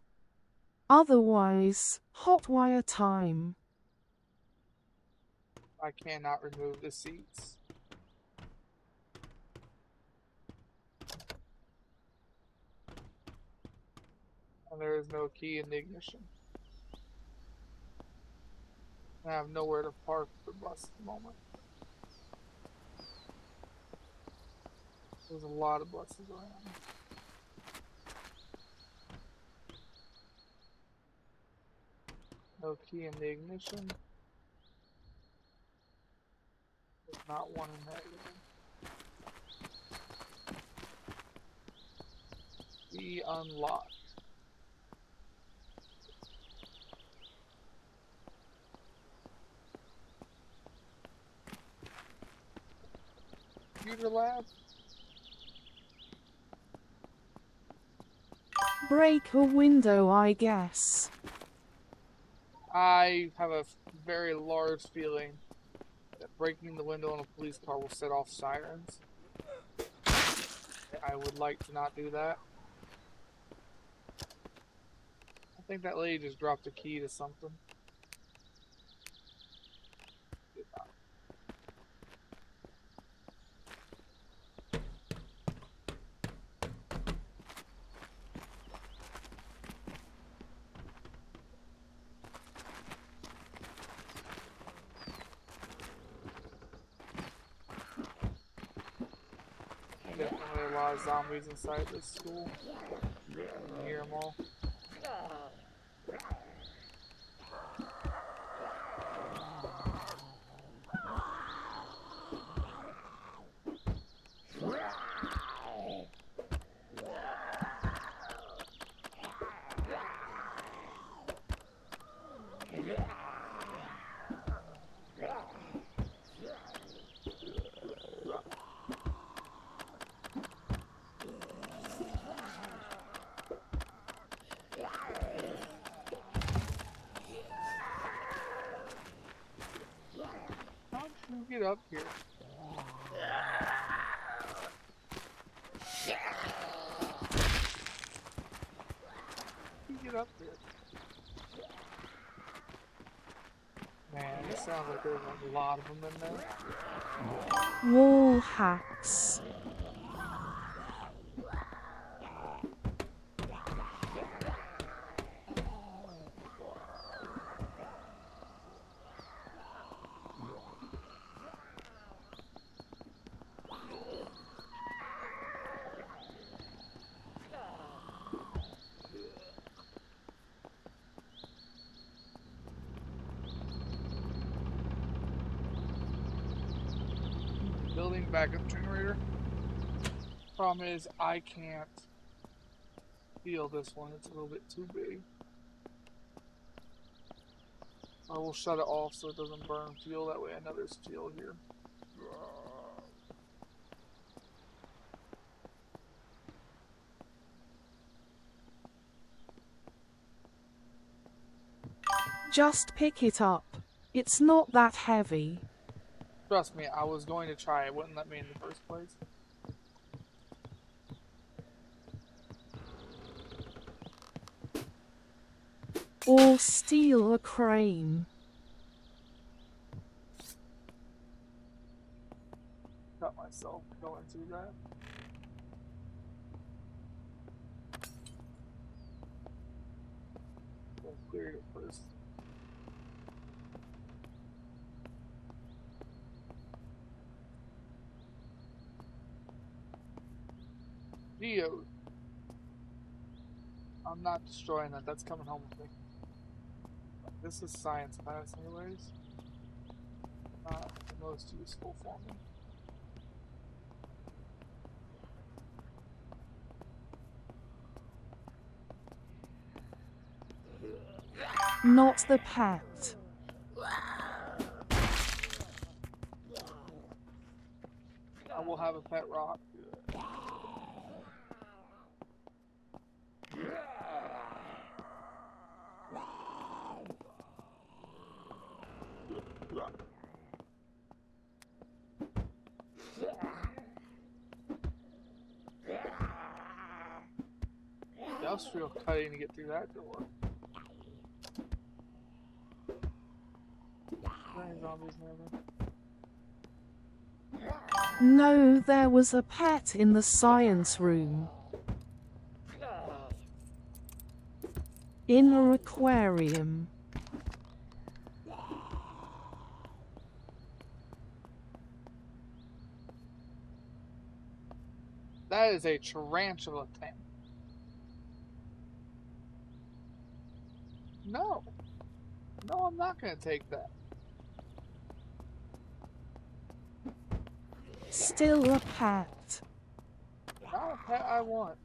B: Otherwise, hotwire time.
A: I cannot remove the seats. And there is no key in the ignition. I have nowhere to park the bus at the moment. There's a lot of buses around. No key in the ignition. There's not one in there either. Key unlocked. Computer lab?
B: Break a window, I guess.
A: I have a very large feeling that breaking the window on a police car will set off sirens. I would like to not do that. I think that lady just dropped a key to something. Definitely a lot of zombies inside this school. You can hear them all. How did you get up here? You get up here. Man, it sounds like there's a lot of them in there.
B: Wall hacks.
A: Building backup generator. Problem is, I can't feel this one. It's a little bit too big. I will shut it off so it doesn't burn fuel. That way I know there's fuel here.
B: Just pick it up. It's not that heavy.
A: Trust me, I was going to try. It wouldn't let me in the first place.
B: Or steal a crane.
A: Cut myself going through that. I'll clear it first. Geode. I'm not destroying that. That's coming home with me. This is science class anyways. Not the most useful for me.
B: Not the pet.
A: I will have a pet rock. Industrial cutting to get through that door. Any zombies near there?
B: No, there was a pet in the science room. In an aquarium.
A: That is a tarantula tank. No. No, I'm not going to take that.
B: Still a pet.
A: Not a pet I want.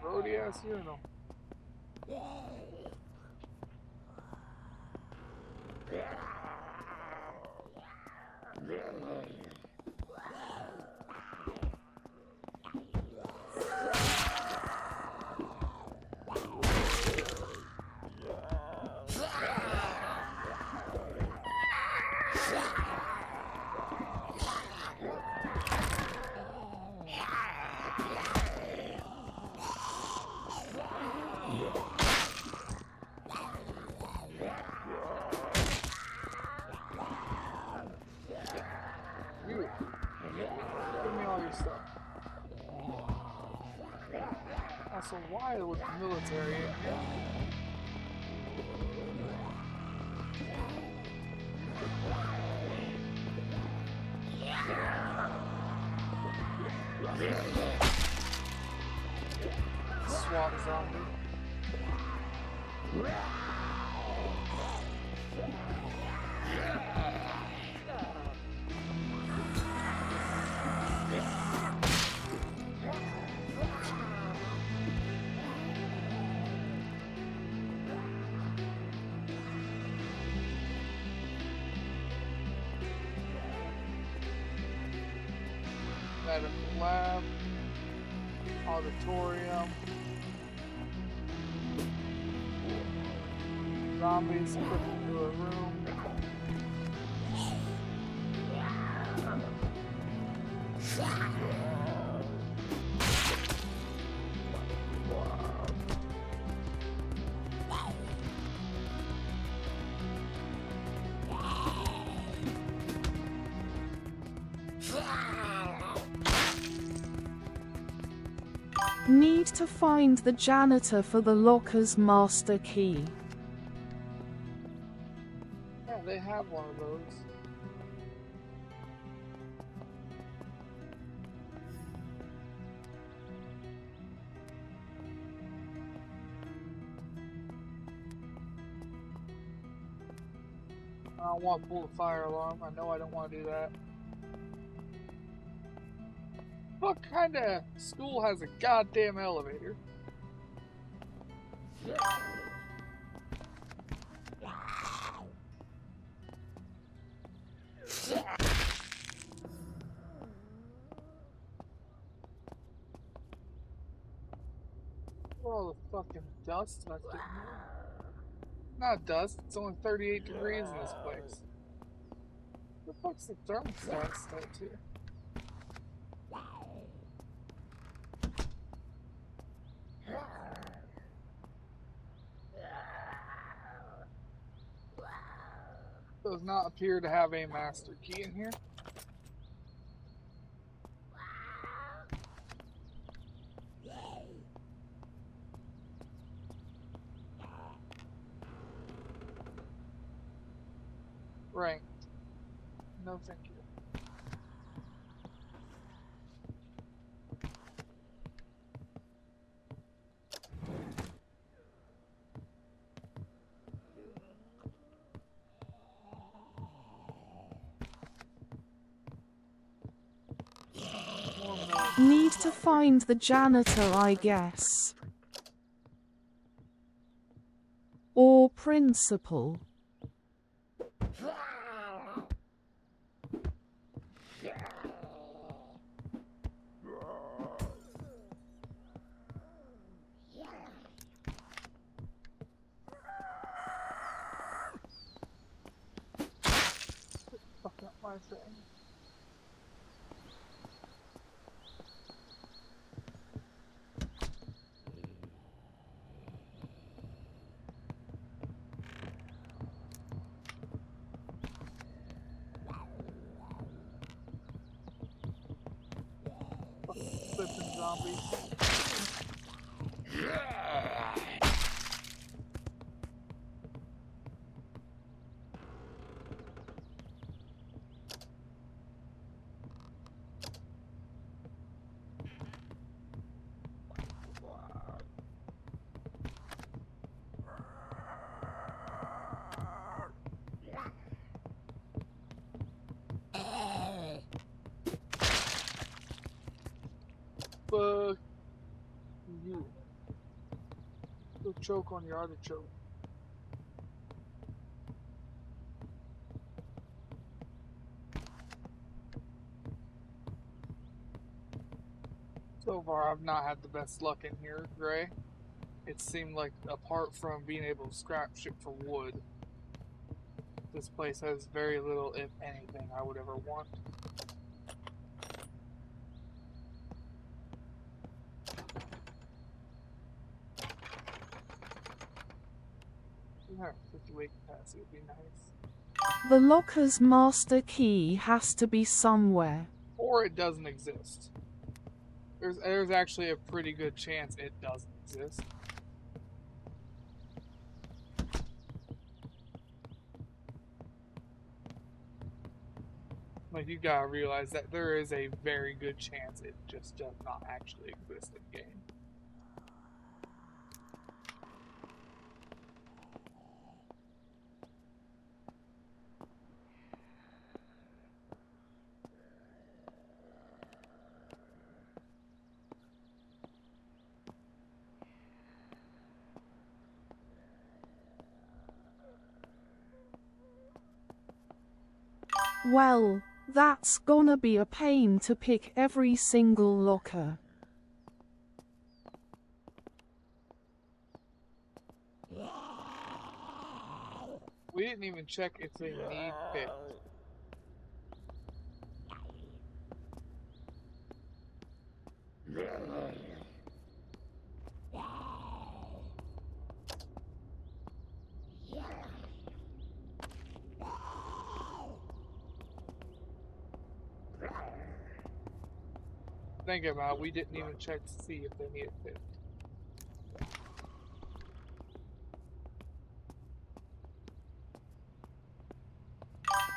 A: Brody ass urinal. You. Give me all your stuff. Also, why with the military in here? SWAT zombie. Medical lab, auditorium, zombies put into a room.
B: Need to find the janitor for the locker's master key.
A: Yeah, they have one of those. I don't want to pull the fire alarm. I know I don't want to do that. What kind of school has a goddamn elevator? All the fucking dust left in here. Not dust, it's only 38 degrees in this place. What the fuck's the thermostat set to? Does not appear to have a master key in here. Ranked. No thank you.
B: Need to find the janitor, I guess. Or principal.
A: Fuck up my thing. Flipping zombies. Fuck you. Go choke on your artichoke. So far, I've not had the best luck in here, Gray. It seemed like, apart from being able to scrap shit for wood, this place has very little, if anything, I would ever want. Yeah, 50-weight capacity would be nice.
B: The locker's master key has to be somewhere.
A: Or it doesn't exist. There's actually a pretty good chance it doesn't exist. Like, you gotta realize that there is a very good chance it just does not actually exist in game.
B: Well, that's gonna be a pain to pick every single locker.
A: We didn't even check if they need picked. Think about it, we didn't even check to see if they needed picked.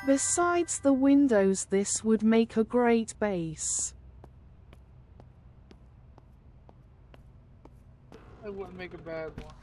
B: Besides the windows, this would make a great base.
A: It wouldn't make a bad one.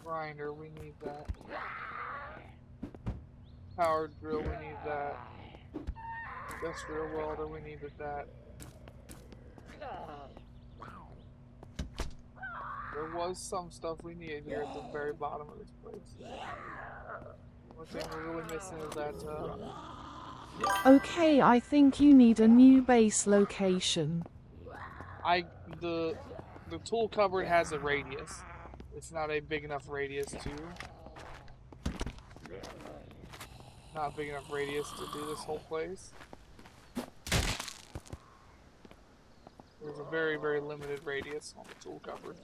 A: Grinder, we need that. Powered drill, we need that. Industrial welder, we needed that. There was some stuff we needed here at the very bottom of this place. One thing we're really missing is that,
B: Okay, I think you need a new base location.
A: the tool cupboard has a radius. It's not a big enough radius to... Not big enough radius to do this whole place. There's a very, very limited radius on the tool cupboard.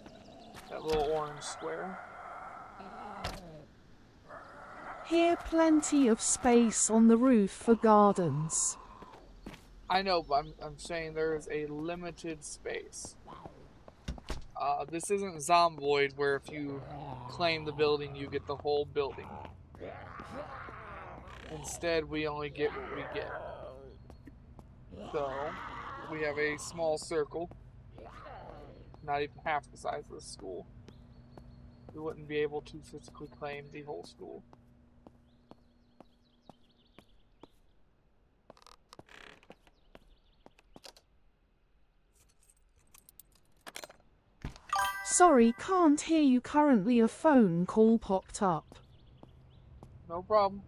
A: That little orange square.
B: Here, plenty of space on the roof for gardens.
A: I know, but I'm saying there is a limited space. This isn't Zomboid, where if you claim the building, you get the whole building. Instead, we only get what we get. So, we have a small circle. Not even half the size of the school. We wouldn't be able to physically claim the whole school.
B: Sorry, can't hear you currently. A phone call popped up.
A: No problem.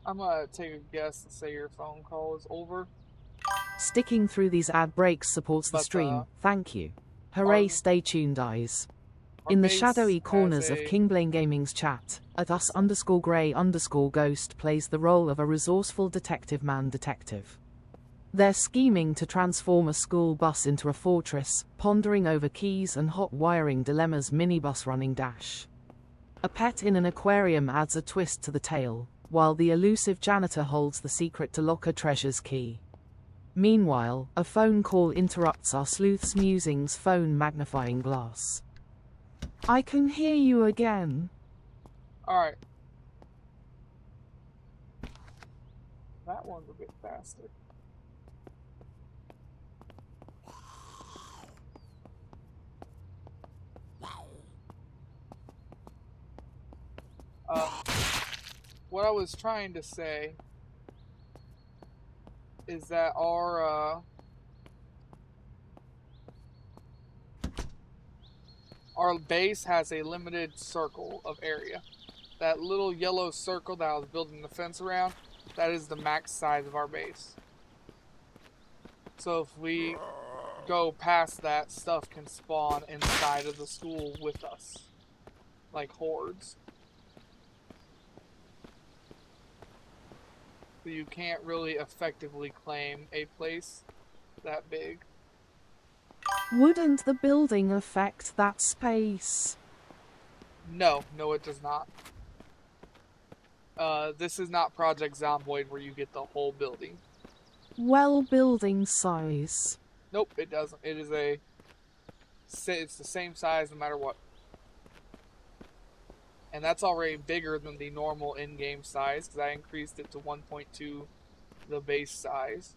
A: I'm gonna take a guess and say your phone call is over.
B: Sticking through these ad breaks supports the
A: But
B: stream. Thank you. Hooray,
A: our
B: stay tuned, eyes.
A: our
B: In the
A: base
B: shadowy
A: has
B: corners of
A: a
B: Kingblaine Gaming's chat, at us_grey_ghost plays the role of a resourceful detective man detective. They're scheming to transform a school bus into a fortress, pondering over keys and hot wiring dilemmas minibus running dash. A pet in an aquarium adds a twist to the tale, while the elusive janitor holds the secret to locker treasure's key. Meanwhile, a phone call interrupts our sleuth's musings' phone magnifying glass. I can hear you again.
A: Alright. That one's a bit faster. What I was trying to say is that our base has a limited circle of area. That little yellow circle that I was building the fence around, that is the max size of our base. So if we go past that, stuff can spawn inside of the school with us. Like hordes. So you can't really effectively claim a place that big.
B: Wouldn't the building affect that space?
A: No, it does not. This is not Project Zomboid where you get the whole building.
B: Well, building size.
A: Nope, it doesn't. It's the same size no matter what. And that's already bigger than the normal in-game size because I increased it to 1.2, the base size.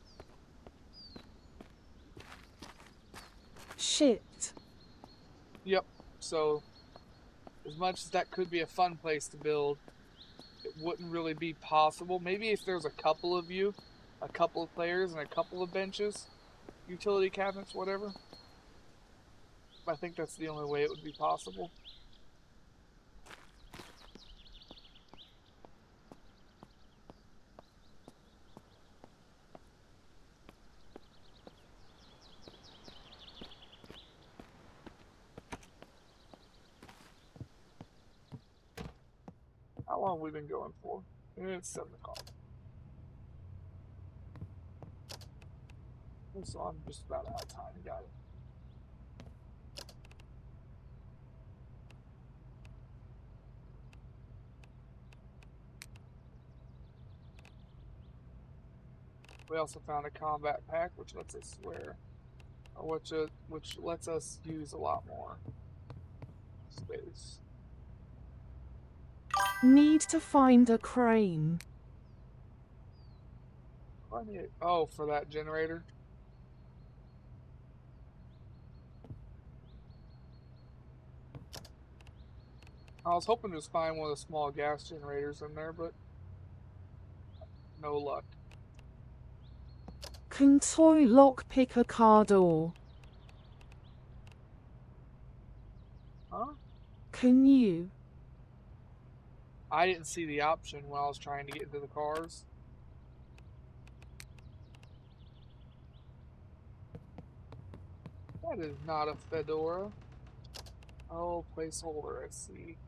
B: Shit.
A: Yep. So, as much as that could be a fun place to build, it wouldn't really be possible. Maybe if there's a couple of you, a couple of players, and a couple of benches, utility cabinets, whatever. I think that's the only way it would be possible. How long have we been going for? It's 7 o'clock. So I'm just about out of time. Got it. We also found a combat pack, which lets us swear, or which lets us use a lot more space.
B: Need to find a crane.
A: Oh, for that generator. I was hoping to just find one of the small gas generators in there, but no luck.
B: Can toy lockpick a car door?
A: Huh?
B: Can you?
A: I didn't see the option when I was trying to get into the cars. That is not a Fedora. Oh, placeholder, I see.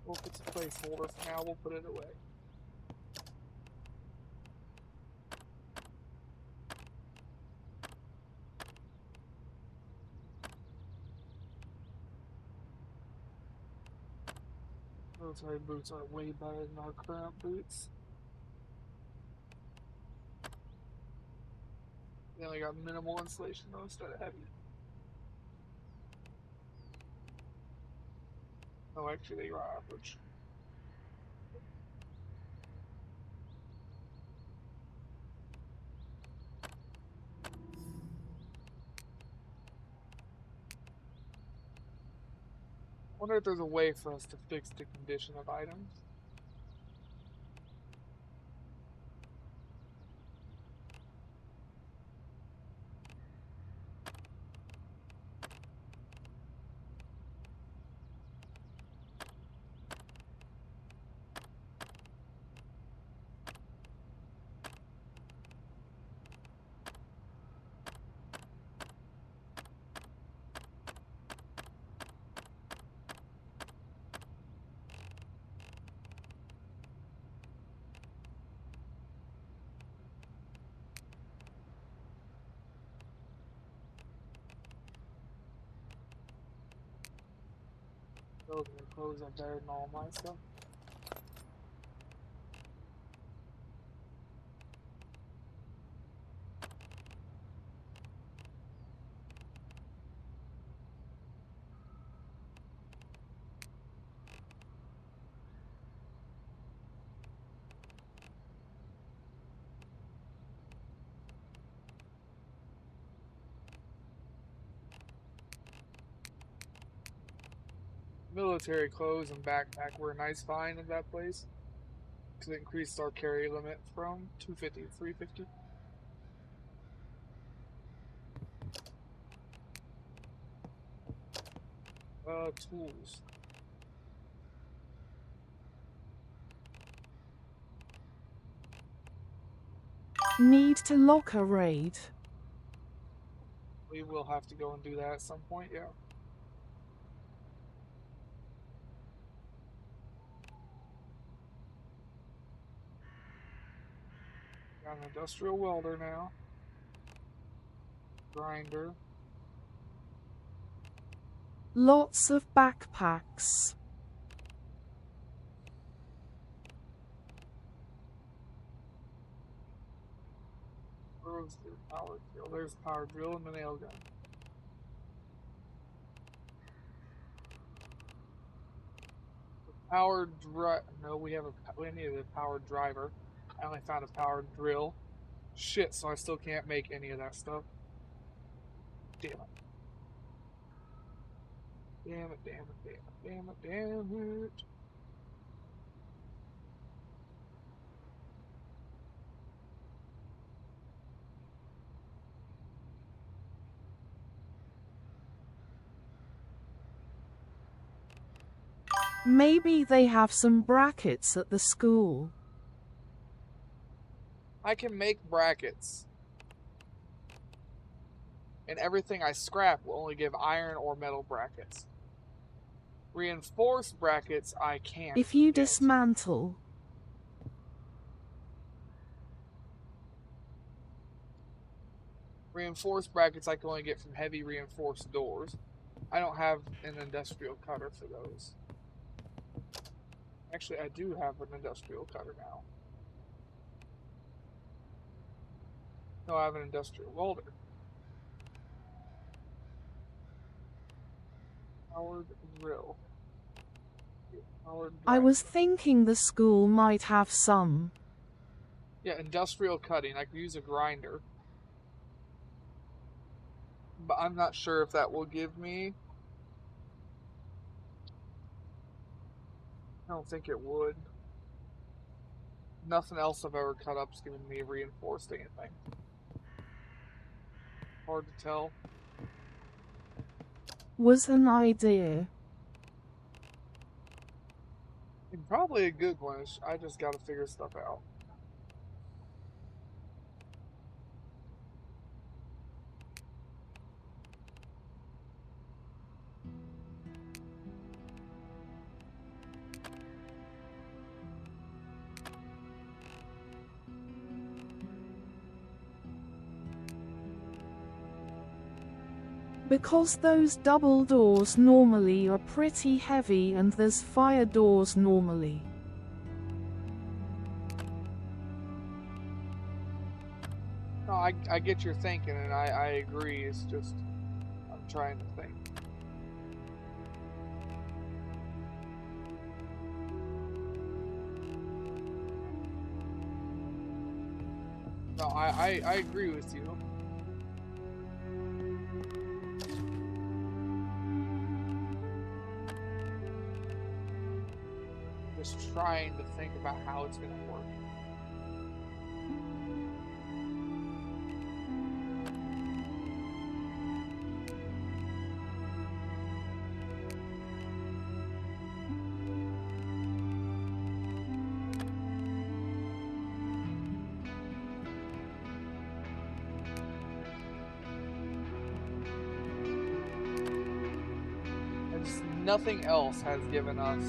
A: Well, if it's a placeholder for now, we'll put it away. Military boots are way better than our current boots. They only got minimal insulation though instead of heavy. Oh, actually, they are average. Wonder if there's a way for us to fix the condition of items. Military clothes are better than all my stuff. Military clothes and backpack were a nice find in that place because it increased our carry limit from 250 to 350. Tools.
B: Need to lock a raid.
A: We will have to go and do that at some point, yeah. Got an industrial welder now. Grinder.
B: Lots of backpacks.
A: Where's the power drill? There's power drill and the nail gun. Power drive. No, we needed a power driver. I only found a power drill. Shit, so I still can't make any of that stuff. Damn it. Damn it, damn it, damn it, damn it, damn it.
B: Maybe they have some brackets at the school.
A: I can make brackets. And everything I scrap will only give iron or metal brackets. Reinforced brackets I can't.
B: If you dismantle.
A: Reinforced brackets I can only get from heavy reinforced doors. I don't have an industrial cutter for those. Actually, I do have an industrial cutter now. No, I have an industrial welder. Powered drill.
B: I was thinking the school might have some.
A: Yeah, industrial cutting. I could use a grinder. But I'm not sure if that will give me. I don't think it would. Nothing else I've ever cut up's given me reinforced anything. Hard to tell.
B: Was an idea.
A: And probably a good one. I just gotta figure stuff out.
B: Because those double doors normally are pretty heavy and there's fire doors normally.
A: No, I get your thinking and I agree. It's just, I'm trying to think. No, I agree with you. Just trying to think about how it's going to work. And nothing else has given us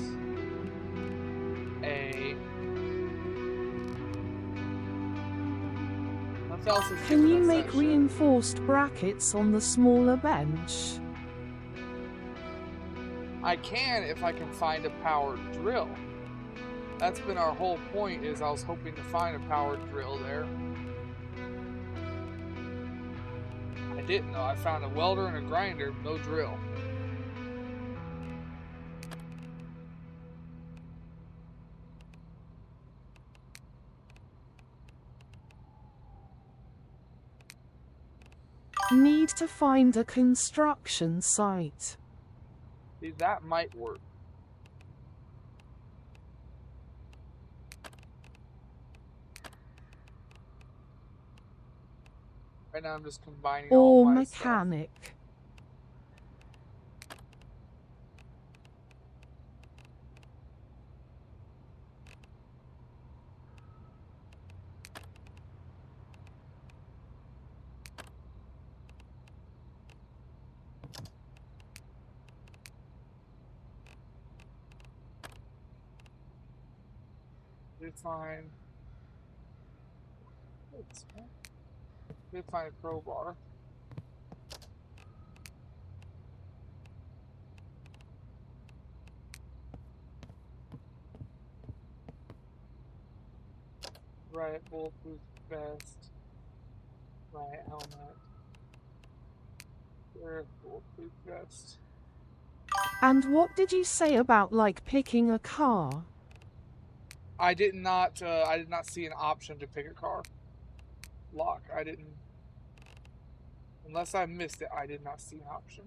A: a...
B: Can you make reinforced brackets on the smaller bench?
A: I can if I can find a powered drill. That's been our whole point, is I was hoping to find a powered drill there. I didn't though. I found a welder and a grinder, no drill.
B: Need to find a construction site.
A: See, that might work. Right now I'm just combining all
B: Or
A: my
B: mechanic.
A: stuff. Find. Did find a crowbar. Right, bulletproof vest. Right, helmet. Bulletproof vest.
B: And what did you say about, like, picking a car?
A: I did not see an option to pick a car. Lock. I didn't. Unless I missed it, I did not see an option.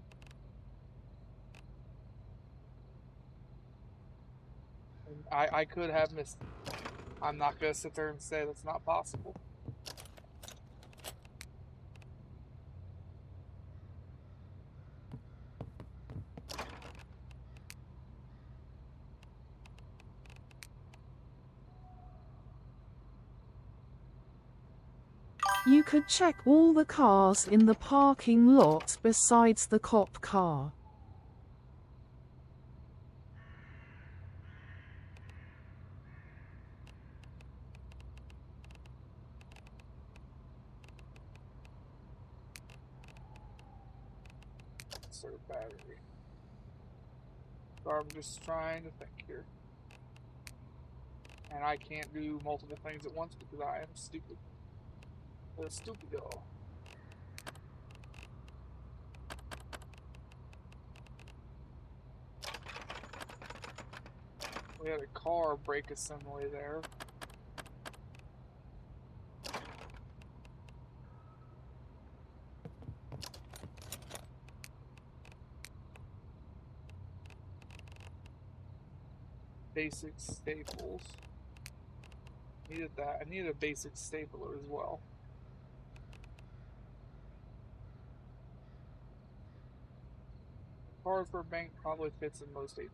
A: And I could have missed it. I'm not gonna sit there and say that's not possible.
B: You could check all the cars in the parking lot besides the cop car.
A: Sort of battery. So I'm just trying to think here. And I can't do multiple things at once because I am stupid. A stupido. We had a car brake assembly there. Basic staples. Needed that. I needed a basic stapler as well. Cars for a bank probably fits in most ATMs.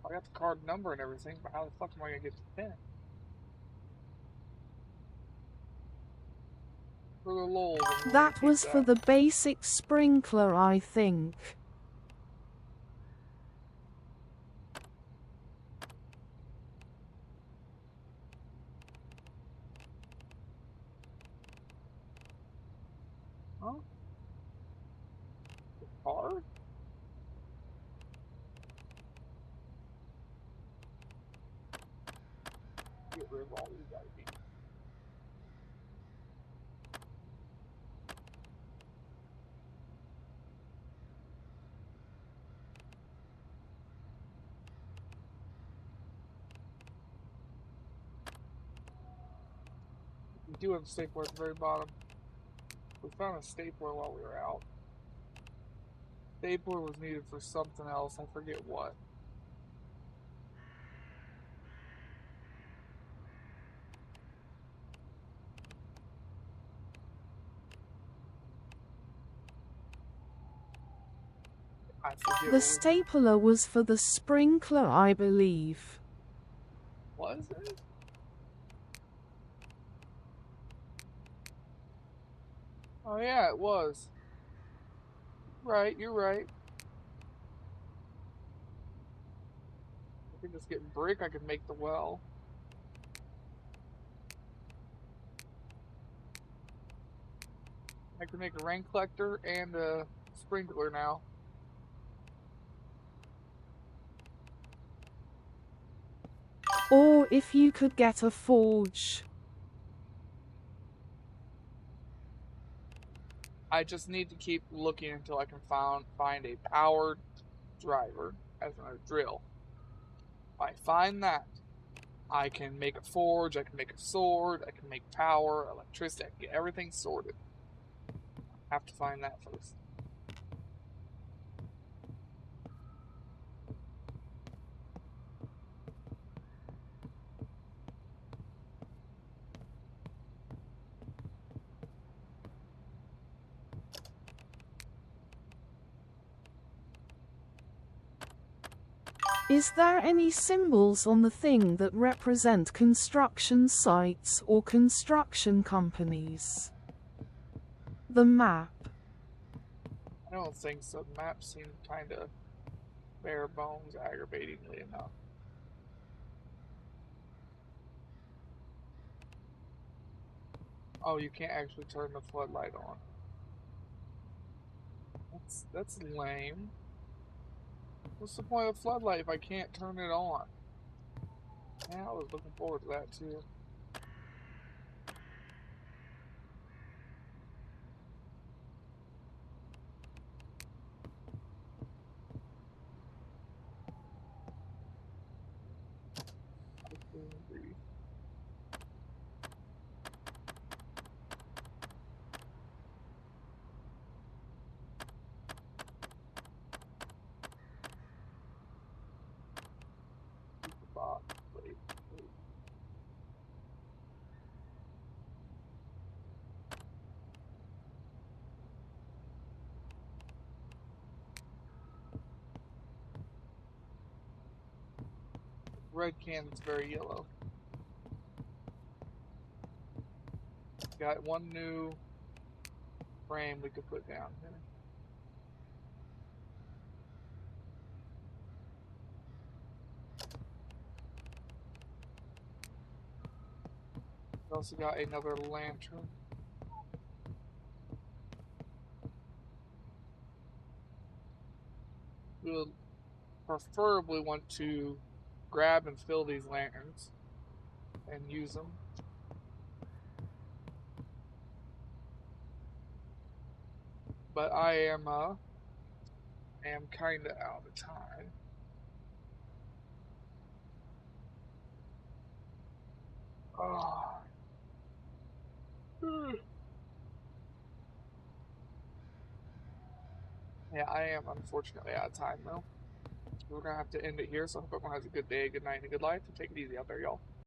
A: I got the card number and everything, but how the fuck am I gonna get the pin? For the lols.
B: That was for the basic sprinkler, I think.
A: Huh? The car? Get rid of all these IDs. We do have a stapler at the very bottom. We found a stapler while we were out. Stapler was needed for something else, I forget what. I forget.
B: The stapler was for the sprinkler, I believe.
A: Was it? Oh yeah, it was. Right, you're right. I could just get brick, I could make the well. I could make a rain collector and a sprinkler now.
B: Or if you could get a forge.
A: I just need to keep looking until I can find a powered driver as a drill. If I find that, I can make a forge, I can make a sword, I can make power, electricity, I can get everything sorted. I have to find that first.
B: Is there any symbols on the thing that represent construction sites or construction companies? The map.
A: I don't think so. The map seemed kind of bare bones, aggravatingly enough. Oh, you can't actually turn the floodlight on. That's lame. What's the point of floodlight if I can't turn it on? Yeah, I was looking forward to that too. Red cannon's very yellow. Got one new frame we could put down here. We also got another lantern. We'll preferably want to grab and fill these lanterns and use them. But I am kinda out of time. Oh. Yeah, I am unfortunately out of time though. We're gonna have to end it here, so I hope everyone has a good day, good night, and a good life. And take it easy out there, y'all.